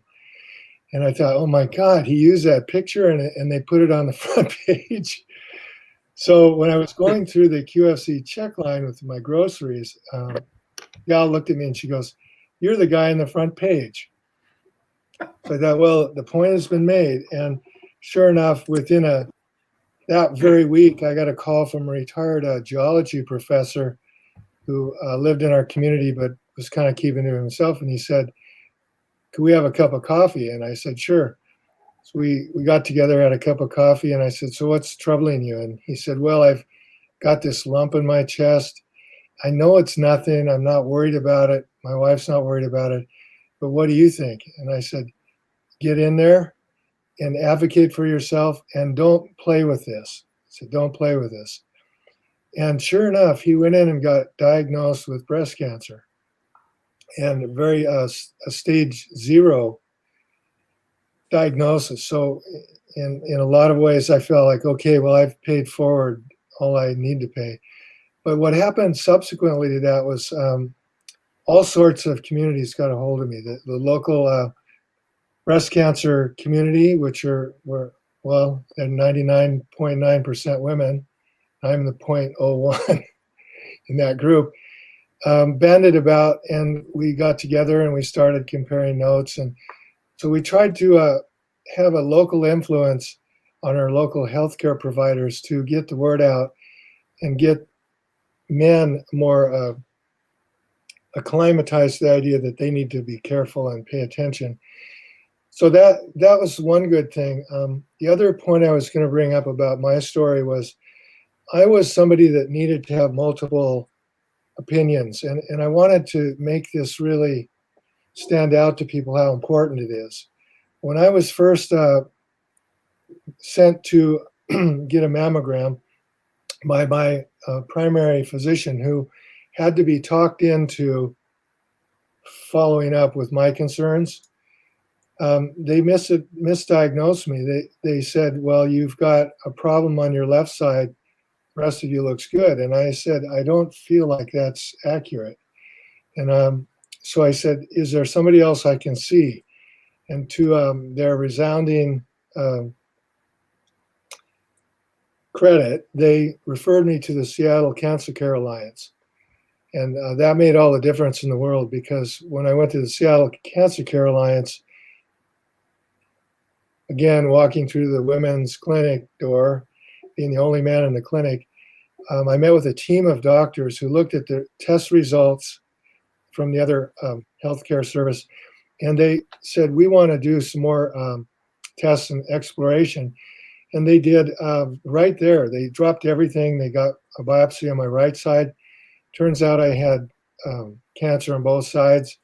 S9: And I thought, oh my God, he used that picture and they put it on the front page. So when I was going through the QFC check line with my groceries, gal looked at me and she goes, you're the guy on the front page. So I thought, well, the point has been made. And sure enough, within that very week, I got a call from a retired geology professor who lived in our community but was kind of keeping to himself. And he said, could we have a cup of coffee? And I said, sure. So we got together, had a cup of coffee, and I said, so what's troubling you? And he said, well, I've got this lump in my chest. I know it's nothing. I'm not worried about it. My wife's not worried about it. But what do you think? And I said, get in there and advocate for yourself and don't play with this. I said, don't play with this. And sure enough, he went in and got diagnosed with breast cancer, and a stage 0 diagnosis. So in a lot of ways, I felt like, okay, well, I've paid forward all I need to pay. But what happened subsequently to that was all sorts of communities got a hold of me. The local breast cancer community, which they're 99.9% women. I'm the 0.01 in that group. Banded about, and we got together and we started comparing notes. And so we tried to have a local influence on our local healthcare providers to get the word out and get men more acclimatized to the idea that they need to be careful and pay attention. So that was one good thing. The other point I was going to bring up about my story was I was somebody that needed to have multiple opinions, and I wanted to make this really stand out to people how important it is. When I was first sent to get a mammogram by my primary physician, who had to be talked into following up with my concerns, they misdiagnosed me. They said, well, you've got a problem on your left side, the rest of you looks good. And I said, I don't feel like that's accurate. And so I said, is there somebody else I can see? And to their resounding credit, they referred me to the Seattle Cancer Care Alliance. And that made all the difference in the world, because when I went to the Seattle Cancer Care Alliance, again, walking through the women's clinic door, being the only man in the clinic, I met with a team of doctors who looked at the test results from the other healthcare service, and they said, we want to do some more tests and exploration. And they did right there. They dropped everything. They got a biopsy on my right side. Turns out I had cancer on both sides.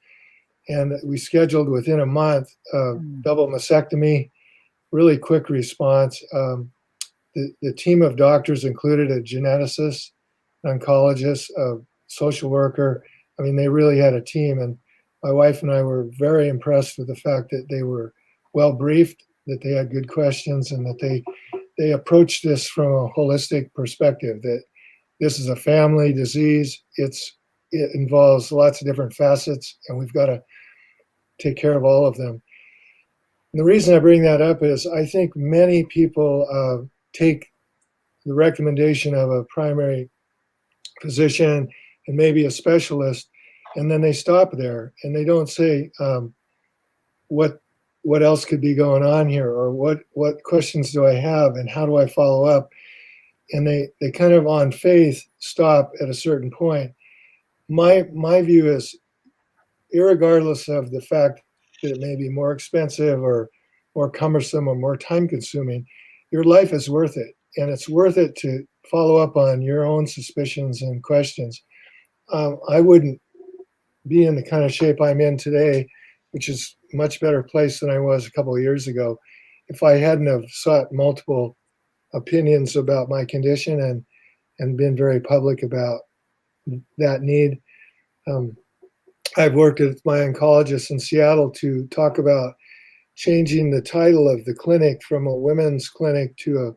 S9: And we scheduled within a month double mastectomy, really quick response. The team of doctors included a geneticist, an oncologist, a social worker. I mean, they really had a team. And my wife and I were very impressed with the fact that they were well briefed, that they had good questions, and that they they approach this from a holistic perspective, that this is a family disease. It involves lots of different facets, and we've got to take care of all of them. And the reason I bring that up is I think many people take the recommendation of a primary physician and maybe a specialist, and then they stop there and they don't say what else could be going on here, or what questions do I have and how do I follow up. And they kind of on faith stop at a certain point. My view is, irregardless of the fact that it may be more expensive or more cumbersome or more time consuming, your life is worth it. And it's worth it to follow up on your own suspicions and questions. I wouldn't be in the kind of shape I'm in today, which is a much better place than I was a couple of years ago, if I hadn't have sought multiple opinions about my condition and been very public about that need. I've worked with my oncologist in Seattle to talk about changing the title of the clinic from a women's clinic to a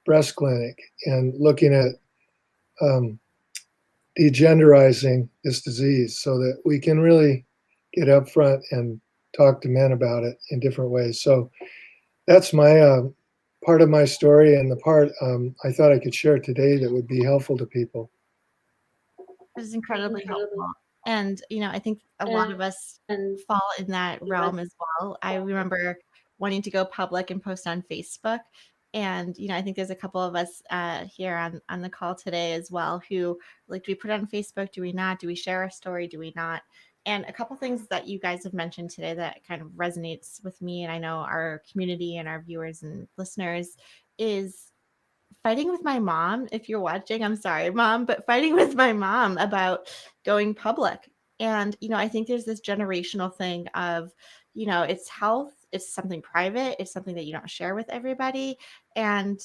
S9: breast clinic, and looking at degenderizing this disease so that we can really get up front and talk to men about it in different ways. So that's my part of my story, and the part I thought I could share today that would be helpful to people.
S1: This is incredibly helpful. And, I think a lot of us fall in that realm as well. I remember wanting to go public and post on Facebook. And, I think there's a couple of us here on the call today as well who, like, do we put it on Facebook? Do we not? Do we share our story? Do we not? And a couple things that you guys have mentioned today that kind of resonates with me, and I know our community and our viewers and listeners, is fighting with my mom. If you're watching, I'm sorry, Mom, but fighting with my mom about going public. And, I think there's this generational thing of, it's health, it's something private, it's something that you don't share with everybody. And,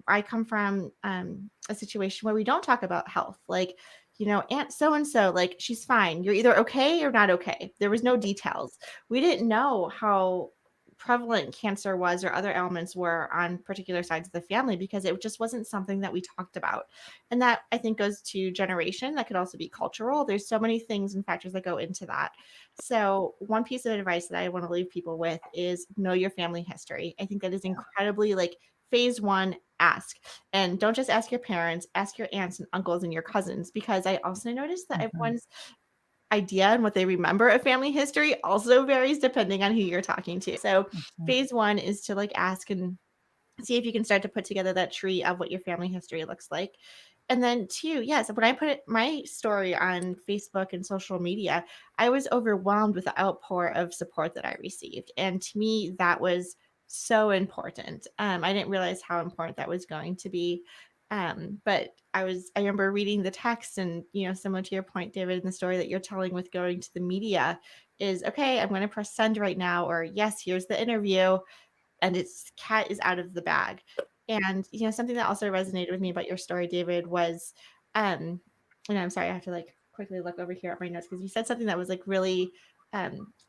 S1: I come from a situation where we don't talk about health. Like, Aunt so-and-so, like, she's fine. You're either okay or not okay. There was no details. We didn't know how prevalent cancer was or other ailments were on particular sides of the family because it just wasn't something that we talked about. And that, I think, goes to generation. That could also be cultural. There's so many things and factors that go into that. So one piece of advice that I want to leave people with is know your family history. I think that is incredibly, like, phase one, ask. And don't just ask your parents, ask your aunts and uncles and your cousins, because I also noticed that everyone's idea and what they remember of family history also varies depending on who you're talking to. So phase one is to, like, ask and see if you can start to put together that tree of what your family history looks like. And then two, yes, when I put my story on Facebook and social media, I was overwhelmed with the outpour of support that I received. And to me, that was so important. I didn't realize how important that was going to be. But I remember reading the text, and, similar to your point, David, in the story that you're telling with going to the media is, okay, I'm going to press send right now, or yes, here's the interview, and its cat is out of the bag. And, something that also resonated with me about your story, David, was, and I'm sorry, I have to, like, quickly look over here at my notes, because you said something that was, like, really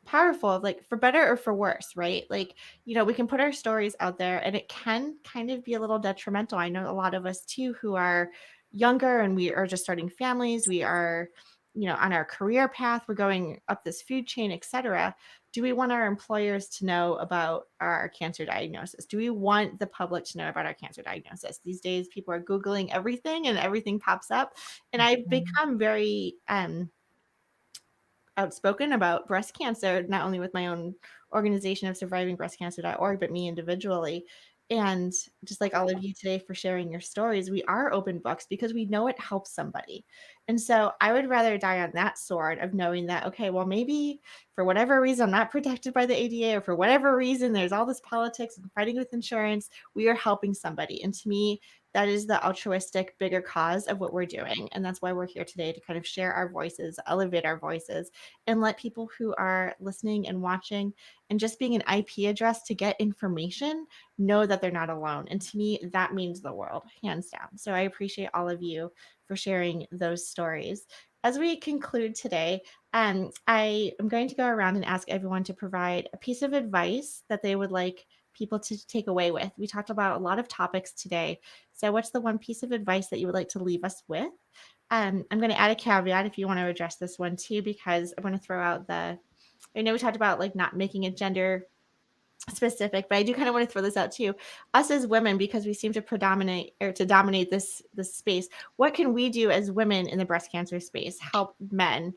S1: powerful, of, like, for better or for worse, right? Like, we can put our stories out there and it can kind of be a little detrimental. I know a lot of us too who are younger and we are just starting families. We are, on our career path, we're going up this food chain, etc. Do we want our employers to know about our cancer diagnosis? Do we want the public to know about our cancer diagnosis? These days, people are Googling everything and everything pops up. And I've become very outspoken about breast cancer, not only with my own organization of survivingbreastcancer.org, but me individually. And just like all of you today for sharing your stories, we are open books because we know it helps somebody. And so I would rather die on that sword of knowing that, okay, well, maybe for whatever reason, I'm not protected by the ADA, or for whatever reason, there's all this politics and fighting with insurance. We are helping somebody. And to me, that is the altruistic, bigger cause of what we're doing. And that's why we're here today, to kind of share our voices, elevate our voices, and let people who are listening and watching and just being an IP address to get information know that they're not alone. And to me, that means the world, hands down. So I appreciate all of you for sharing those stories. As we conclude today, I am going to go around and ask everyone to provide a piece of advice that they would like people to take away with? We talked about a lot of topics today. So what's the one piece of advice that you would like to leave us with? I'm going to add a caveat if you want to address this one too, because I want to throw out I know we talked about like not making it gender specific, but I do kind of want to throw this out too. Us as women, because we seem to predominate or to dominate this space, what can we do as women in the breast cancer space help men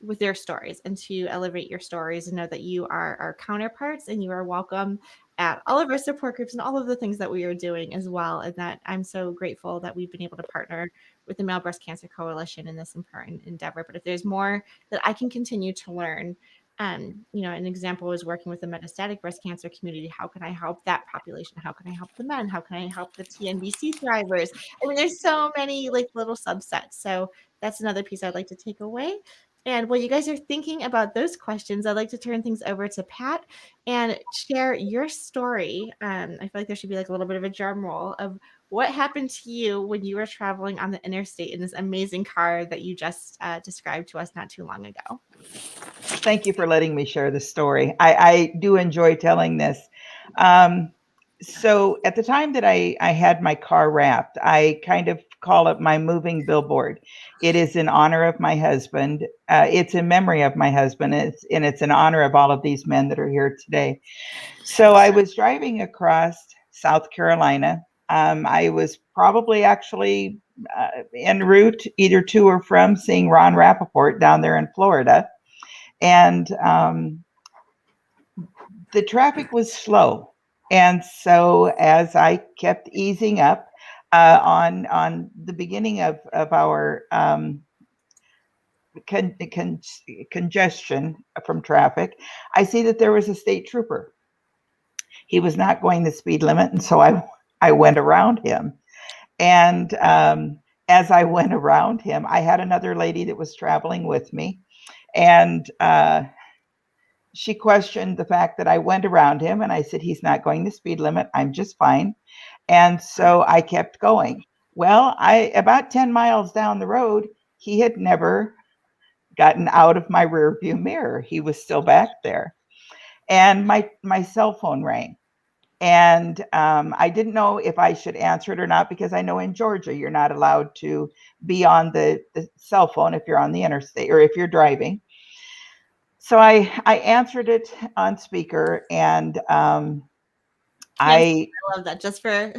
S1: with their stories and to elevate your stories and know that you are our counterparts and you are welcome at all of our support groups and all of the things that we are doing as well. And that I'm so grateful that we've been able to partner with the Male Breast Cancer Coalition in this important endeavor. But if there's more that I can continue to learn, an example is working with the metastatic breast cancer community. How can I help that population? How can I help the men? How can I help the TNBC thrivers? I mean, there's so many like little subsets. So that's another piece I'd like to take away. And while you guys are thinking about those questions, I'd like to turn things over to Pat and share your story. I feel like there should be like a little bit of a drum roll of what happened to you when you were traveling on the interstate in this amazing car that you just described to us not too long ago.
S7: Thank you for letting me share this story. I do enjoy telling this. So at the time that I had my car wrapped, I kind of call it my moving billboard. It is in honor of my husband. It's in memory of my husband. It's in honor of all of these men that are here today. So I was driving across South Carolina. I was probably actually en route either to or from seeing Ron Rapaport down there in Florida. And the traffic was slow. And so as I kept easing up on the beginning of our congestion from traffic, I see that there was a state trooper. He was not going the speed limit, and so I went around him. And as I went around him, I had another lady that was traveling with me, and she questioned the fact that I went around him, and I said, he's not going the speed limit. I'm just fine. And so I kept going. Well, about 10 miles down the road, he had never gotten out of my rear view mirror. He was still back there. And my cell phone rang. And I didn't know if I should answer it or not, because I know in Georgia, you're not allowed to be on the cell phone if you're on the interstate or if you're driving. So I answered it on speaker, and I
S1: love that. Just for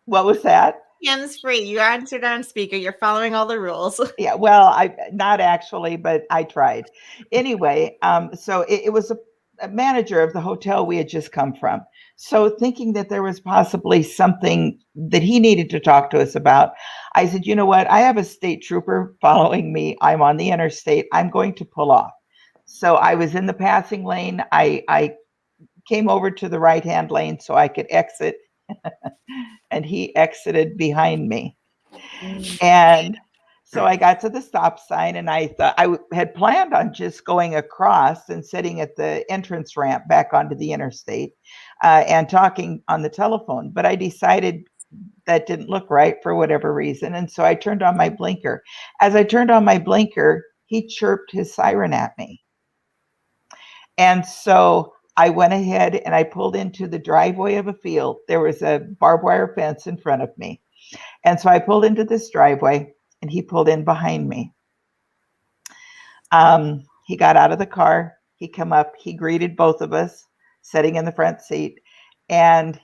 S7: what was that?
S1: hands free. You answered on speaker. You're following all the rules.
S7: Yeah, well, I not actually, but I tried. Anyway, so it was a manager of the hotel we had just come from. So thinking that there was possibly something that he needed to talk to us about, I said, you know what? I have a state trooper following me. I'm on the interstate. I'm going to pull off. So I was in the passing lane. I came over to the right-hand lane so I could exit, and he exited behind me. And so I got to the stop sign, and I thought I had planned on just going across and sitting at the entrance ramp back onto the interstate and talking on the telephone. But I decided that didn't look right for whatever reason. And so I turned on my blinker. As I turned on my blinker, he chirped his siren at me. And so I went ahead and I pulled into the driveway of a field. There was a barbed wire fence in front of me. And so I pulled into this driveway, and he pulled in behind me. He got out of the car. He came up. He greeted both of us sitting in the front seat. And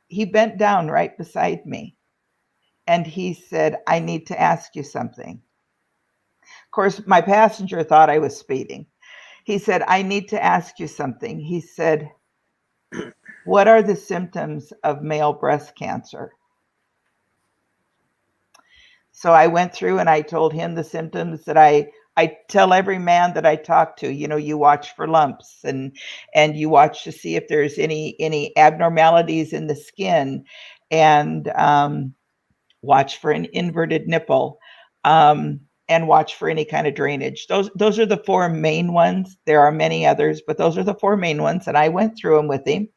S7: he bent down right beside me. And he said, I need to ask you something. Of course, my passenger thought I was speeding. He said, I need to ask you something. He said, what are the symptoms of male breast cancer? So I went through and I told him the symptoms that I tell every man that I talk to. You know, you watch for lumps and you watch to see if there's any abnormalities in the skin, and watch for an inverted nipple. And watch for any kind of drainage. Those are the four main ones. There are many others, but those are the four main ones. And I went through them with him.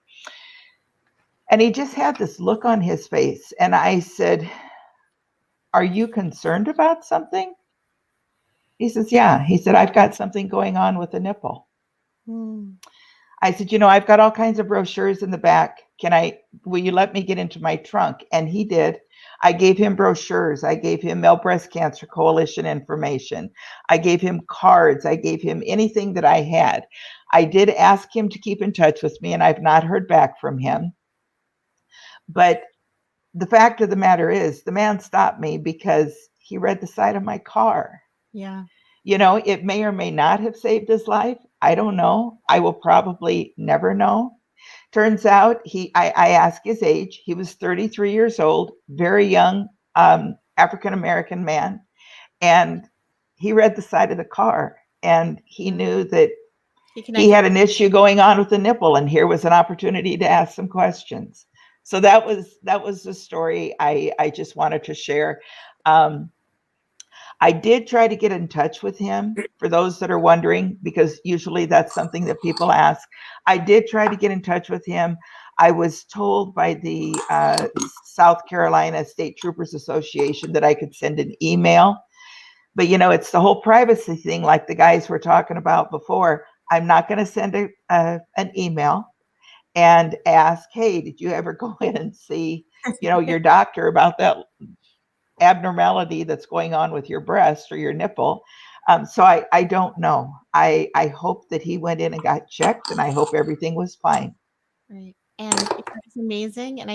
S7: And he just had this look on his face. And I said, are you concerned about something? He says, yeah. He said, I've got something going on with the nipple. I said, I've got all kinds of brochures in the back. Will you let me get into my trunk? And he did. I gave him brochures. I gave him Male Breast Cancer Coalition information. I gave him cards. I gave him anything that I had. I did ask him to keep in touch with me, and I've not heard back from him. But the fact of the matter is, the man stopped me because he read the side of my car.
S1: Yeah.
S7: It may or may not have saved his life. I don't know. I will probably never know. Turns out I asked his age. He was 33 years old, very young, African-American man. And he read the side of the car, and he knew that he had an issue going on with the nipple, and here was an opportunity to ask some questions. So that was the story I just wanted to share. I did try to get in touch with him, for those that are wondering, because usually that's something that people ask. I did try to get in touch with him. I was told by the South Carolina State Troopers Association that I could send an email. But, it's the whole privacy thing, like the guys were talking about before. I'm not going to send an email and ask, hey, did you ever go in and see, your doctor about that abnormality that's going on with your breast or your nipple. So I don't know. I hope that he went in and got checked, and I hope everything was fine.
S1: Right. And it's amazing. And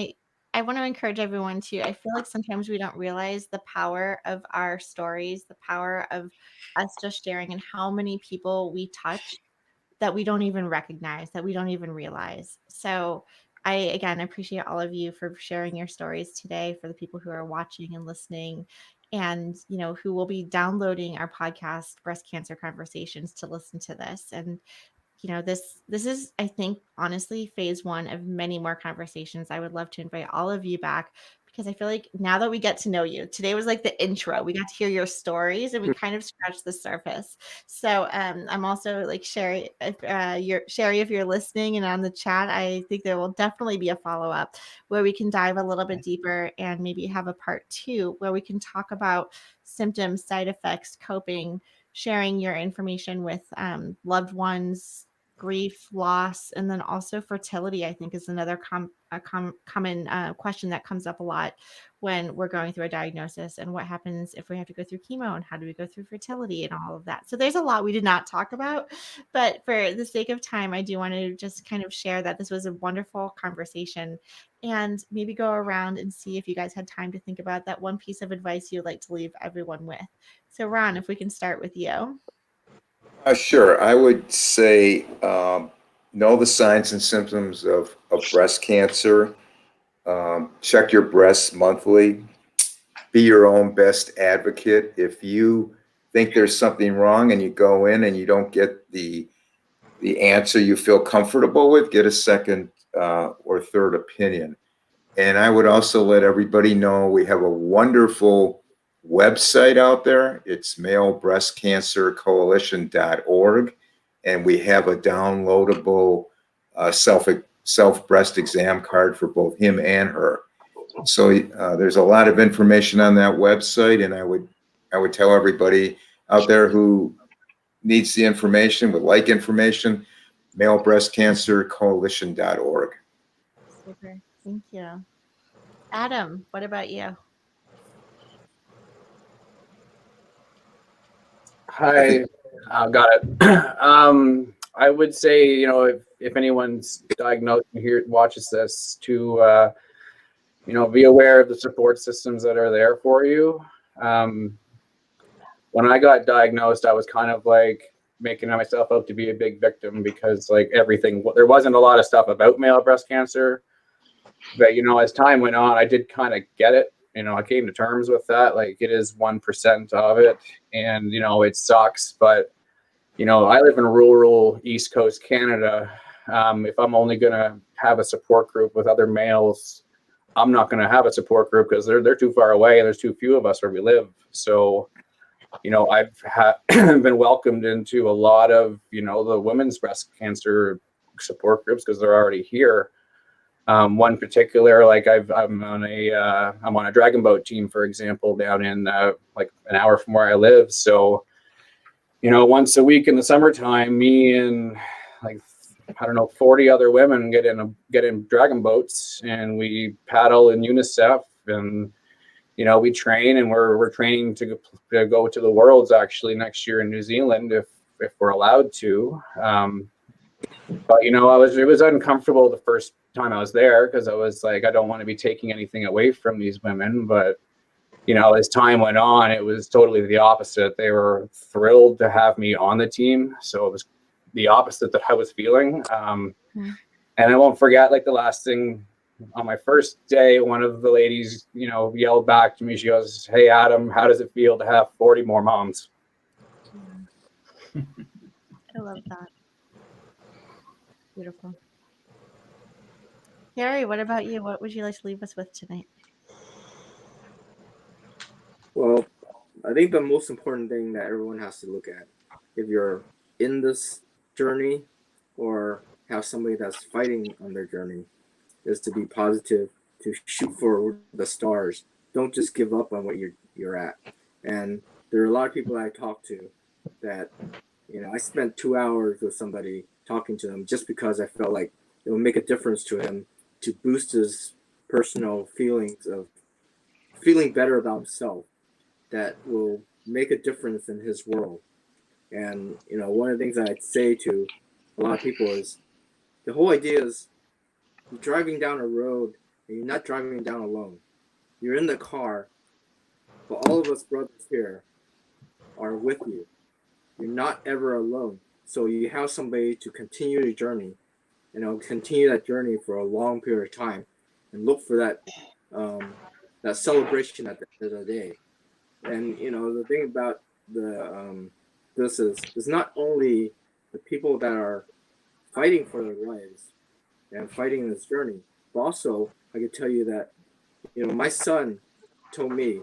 S1: I want to encourage everyone to, I feel like sometimes we don't realize the power of our stories, the power of us just sharing, and how many people we touch that we don't even recognize, that we don't even realize. So I, again, appreciate all of you for sharing your stories today, for the people who are watching and listening, and, who will be downloading our podcast, Breast Cancer Conversations, to listen to this. And, this is, I think, honestly, phase one of many more conversations. I would love to invite all of you back, because I feel like now that we get to know you, today was like the intro. We got to hear your stories, and we kind of scratched the surface. So I'm also like Sherry, if you're listening and on the chat, I think there will definitely be a follow-up where we can dive a little bit deeper, and maybe have a part 2 where we can talk about symptoms, side effects, coping, sharing your information with loved ones, grief, loss, and then also fertility, I think, is another common question that comes up a lot when we're going through a diagnosis, and what happens if we have to go through chemo, and how do we go through fertility, and all of that. So there's a lot we did not talk about, but for the sake of time, I do want to just kind of share that this was a wonderful conversation, and maybe go around and see if you guys had time to think about that one piece of advice you'd like to leave everyone with. So Ron, if we can start with you.
S4: Sure. I would say know the signs and symptoms of breast cancer. Check your breasts monthly. Be your own best advocate. If you think there's something wrong and you go in and you don't get the answer you feel comfortable with, get a second or third opinion. And I would also let everybody know we have a wonderful website out there. It's malebreastcancercoalition.org, and we have a downloadable self breast exam card for both him and her. So there's a lot of information on that website, and I would tell everybody out there who needs the information, would like information, malebreastcancercoalition.org.
S1: Super. Thank you. Adam, what about you?
S3: Hi, got it. I would say, if anyone's diagnosed and watches this, to be aware of the support systems that are there for you. When I got diagnosed, I was kind of like making myself out to be a big victim, because like there wasn't a lot of stuff about male breast cancer. But, as time went on, I did kind of get it. I came to terms with that. Like, it is 1% of it, and, it sucks. But, I live in rural East Coast Canada. If I'm only going to have a support group with other males, I'm not going to have a support group, because they're too far away, and there's too few of us where we live. So, I've been welcomed into a lot of, the women's breast cancer support groups, because they're already here. One particular, like I'm on a dragon boat team, for example, down in like an hour from where I live. So, once a week in the summertime, me and like I don't know, 40 other women get in dragon boats, and we paddle in UNICEF, and we train, and we're training to go to the Worlds actually next year in New Zealand if we're allowed to. But it was uncomfortable the first time I was there, because I was like, I don't want to be taking anything away from these women. But as time went on, it was totally the opposite. They were thrilled to have me on the team, so it was the opposite that I was feeling. And I won't forget, like, the last thing on my first day, one of the ladies, yelled back to me. She goes, "Hey, Adam, how does it feel to have 40 more moms?"
S1: I love that. Beautiful. Gary, what about you? What would you like to leave us with tonight?
S8: Well, I think the most important thing that everyone has to look at, if you're in this journey or have somebody that's fighting on their journey, is to be positive, to shoot for the stars. Don't just give up on what you're at. And there are a lot of people I talk to that, I spent 2 hours with somebody talking to them just because I felt like it would make a difference to him, to boost his personal feelings of feeling better about himself, that will make a difference in his world. And one of the things I'd say to a lot of people is, the whole idea is, you're driving down a road and you're not driving down alone. You're in the car, but all of us brothers here are with you. You're not ever alone. So you have somebody to continue the journey, continue that journey for a long period of time, and look for that that celebration at the end of the day. And the thing about this is, it's not only the people that are fighting for their lives and fighting in this journey, but also I can tell you that my son told me,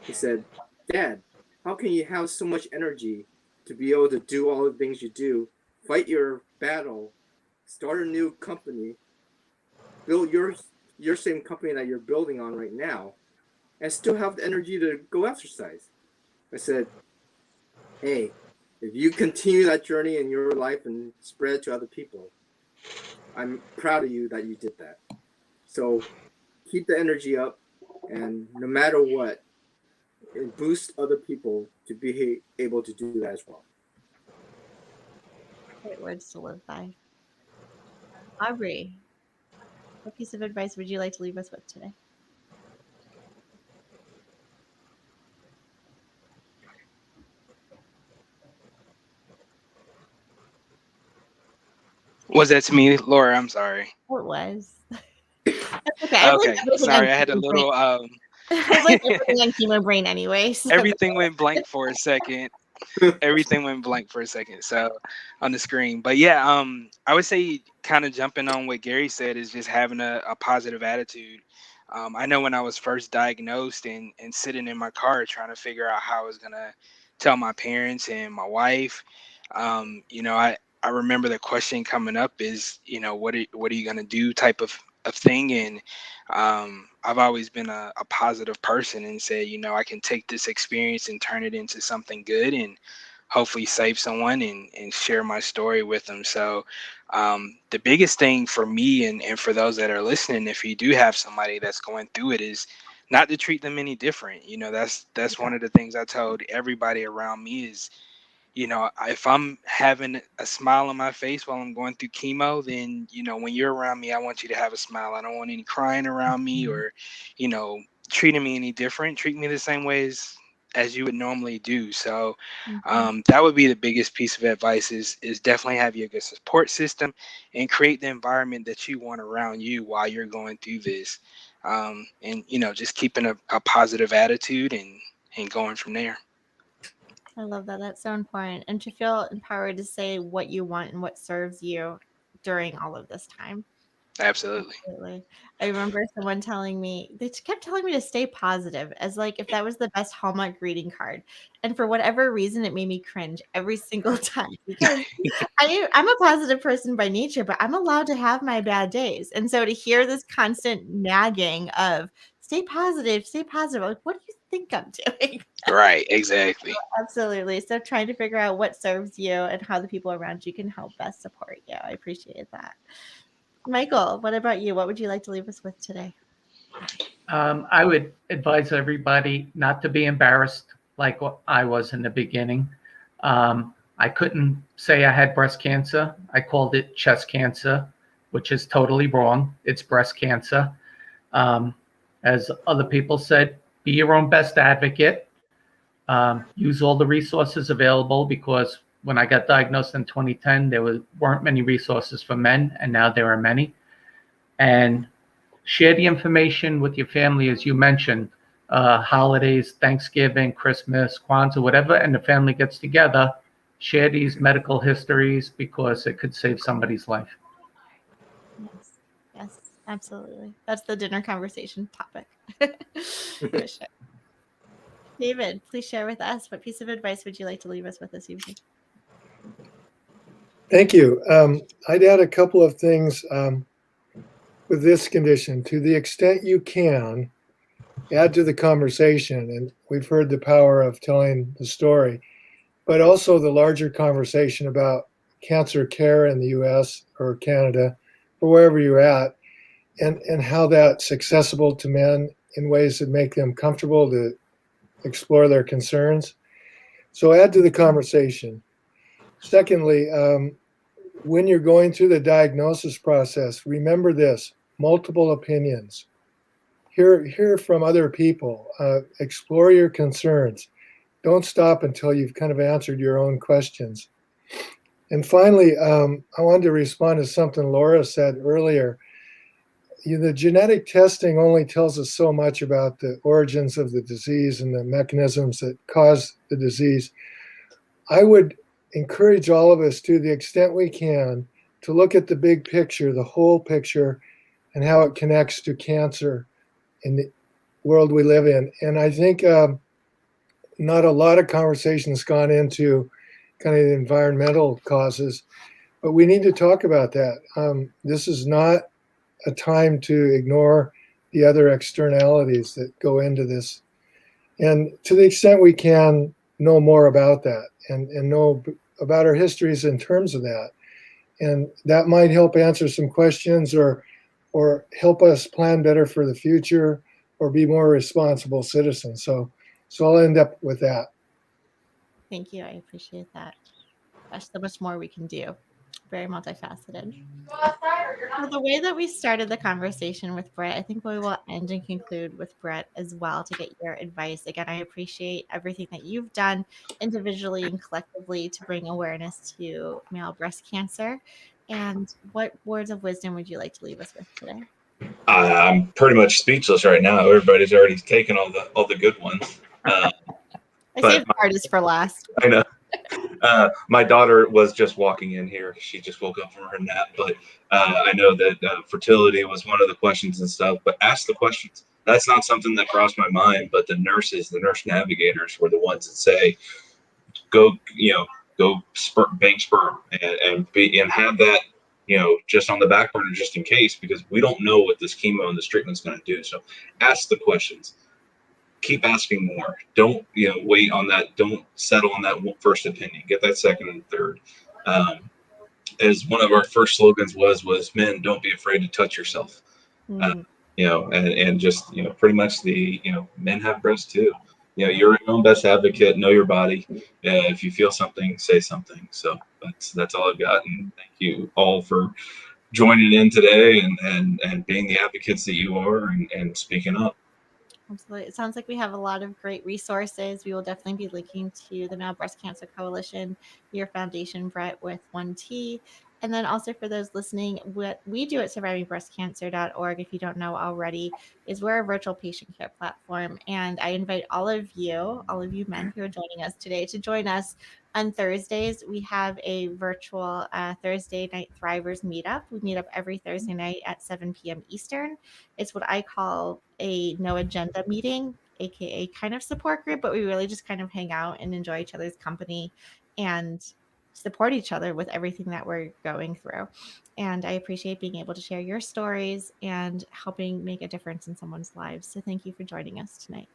S8: he said, "Dad, how can you have so much energy to be able to do all the things you do, fight your battle, start a new company, build your same company that you're building on right now, and still have the energy to go exercise?" I said, "Hey, if you continue that journey in your life and spread it to other people, I'm proud of you that you did that. So keep the energy up, and no matter what, it boosts other people to be able to do that as well."
S1: Great words to live by. Aubrey, what piece of advice would you like to leave us with today?
S5: Was that to me, Laura? I'm sorry.
S1: Oh, it was. That's okay. I
S5: Okay, sorry. I had a little
S1: I like everything on chemo brain anyway. So.
S5: everything went blank for a second. Everything went blank for a second, so on the screen. But yeah, I would say, kind of jumping on what Gary said, is just having a positive attitude. I know when I was first diagnosed and sitting in my car trying to figure out how I was gonna tell my parents and my wife, I remember the question coming up is, what are you gonna do, type of thing. And I've always been a positive person and said, I can take this experience and turn it into something good and hopefully save someone and share my story with them. So the biggest thing for me and for those that are listening, if you do have somebody that's going through it, is not to treat them any different. That's one of the things I told everybody around me is, if I'm having a smile on my face while I'm going through chemo, then, when you're around me, I want you to have a smile. I don't want any crying around me or, treating me any different. Treat me the same way as you would normally do. So that would be the biggest piece of advice is definitely have your good support system and create the environment that you want around you while you're going through this. And, just keeping a positive attitude and going from there.
S1: I love that. That's so important. And to feel empowered to say what you want and what serves you during all of this time.
S5: Absolutely.
S1: Absolutely. I remember someone telling me, they kept telling me to stay positive, as like if that was the best Hallmark greeting card. And for whatever reason, it made me cringe every single time, because I'm a positive person by nature, but I'm allowed to have my bad days. And so to hear this constant nagging of stay positive, stay positive. Like, what do you think I'm doing?
S5: Right, exactly.
S1: Absolutely. So trying to figure out what serves you and how the people around you can help best support you. I appreciate that. Michael, what about you? What would you like to leave us with today?
S6: I would advise everybody not to be embarrassed like what I was in the beginning. I couldn't say I had breast cancer. I called it chest cancer, which is totally wrong. It's breast cancer. As other people said, be your own best advocate. Use all the resources available, because when I got diagnosed in 2010, there weren't many resources for men, and now there are many. And share the information with your family, as you mentioned, holidays, Thanksgiving, Christmas, Kwanzaa, whatever, and the family gets together. Share these medical histories, because it could save somebody's life.
S1: Yes, yes, absolutely. That's the dinner conversation topic. For sure. David, please share with us, what piece of advice would you like to leave us with this evening?
S9: Thank you. I'd add a couple of things with this condition. To the extent you can, add to the conversation. And we've heard the power of telling the story, but also the larger conversation about cancer care in the US or Canada or wherever you're at, and how that's accessible to men in ways that make them comfortable to explore their concerns. So add to the conversation. Secondly, when you're going through the diagnosis process, remember this: multiple opinions. Hear from other people. Explore your concerns. Don't stop until you've kind of answered your own questions. And finally, I wanted to respond to something Laura said earlier. The genetic testing only tells us so much about the origins of the disease and the mechanisms that cause the disease. I would encourage all of us, to the extent we can, to look at the big picture, the whole picture, and how it connects to cancer in the world we live in. And I think not a lot of conversation's gone into kind of the environmental causes, but we need to talk about that. This is not a time to ignore the other externalities that go into this. And to the extent we can, know more about that and know about our histories in terms of that. And that might help answer some questions, or help us plan better for the future, or be more responsible citizens. So I'll end up with that.
S1: Thank you. I appreciate that. There's so much more we can do. Very multifaceted. So the way that we started the conversation with Bret, I think we will end and conclude with Bret as well, to get your advice. Again, I appreciate everything that you've done individually and collectively to bring awareness to male breast cancer. And what words of wisdom would you like to leave us with today?
S2: I'm pretty much speechless right now. Everybody's already taken all the good ones.
S1: I
S2: But
S1: saved the hardest for last.
S2: I know. My daughter was just walking in here. She just woke up from her nap. But I know that fertility was one of the questions and stuff. But ask the questions. That's not something that crossed my mind. But the nurse navigators were the ones that say, go bank sperm and have that, just on the back burner, just in case, because we don't know what this chemo and this treatment's going to do. So ask the questions. Keep asking more. Don't wait on that. Don't settle on that first opinion. Get that second and third. As one of our first slogans was men, don't be afraid to touch yourself. And just pretty much men have breasts too. You're your own best advocate. Know your body. If you feel something, say something. So that's all I've got. And thank you all for joining in today and being the advocates that you are and speaking up.
S1: Absolutely. It sounds like we have a lot of great resources. We will definitely be linking to the Male Breast Cancer Coalition, your foundation, Bret, with 1T. And then also for those listening, what we do at survivingbreastcancer.org, if you don't know already, is we're a virtual patient care platform. And I invite all of you men who are joining us today, to join us on Thursdays. We have a virtual Thursday night Thrivers meetup. We meet up every Thursday night at 7 p.m. Eastern. It's what I call a no agenda meeting, aka kind of support group, but we really just kind of hang out and enjoy each other's company and support each other with everything that we're going through. And I appreciate being able to share your stories and helping make a difference in someone's lives. So thank you for joining us tonight.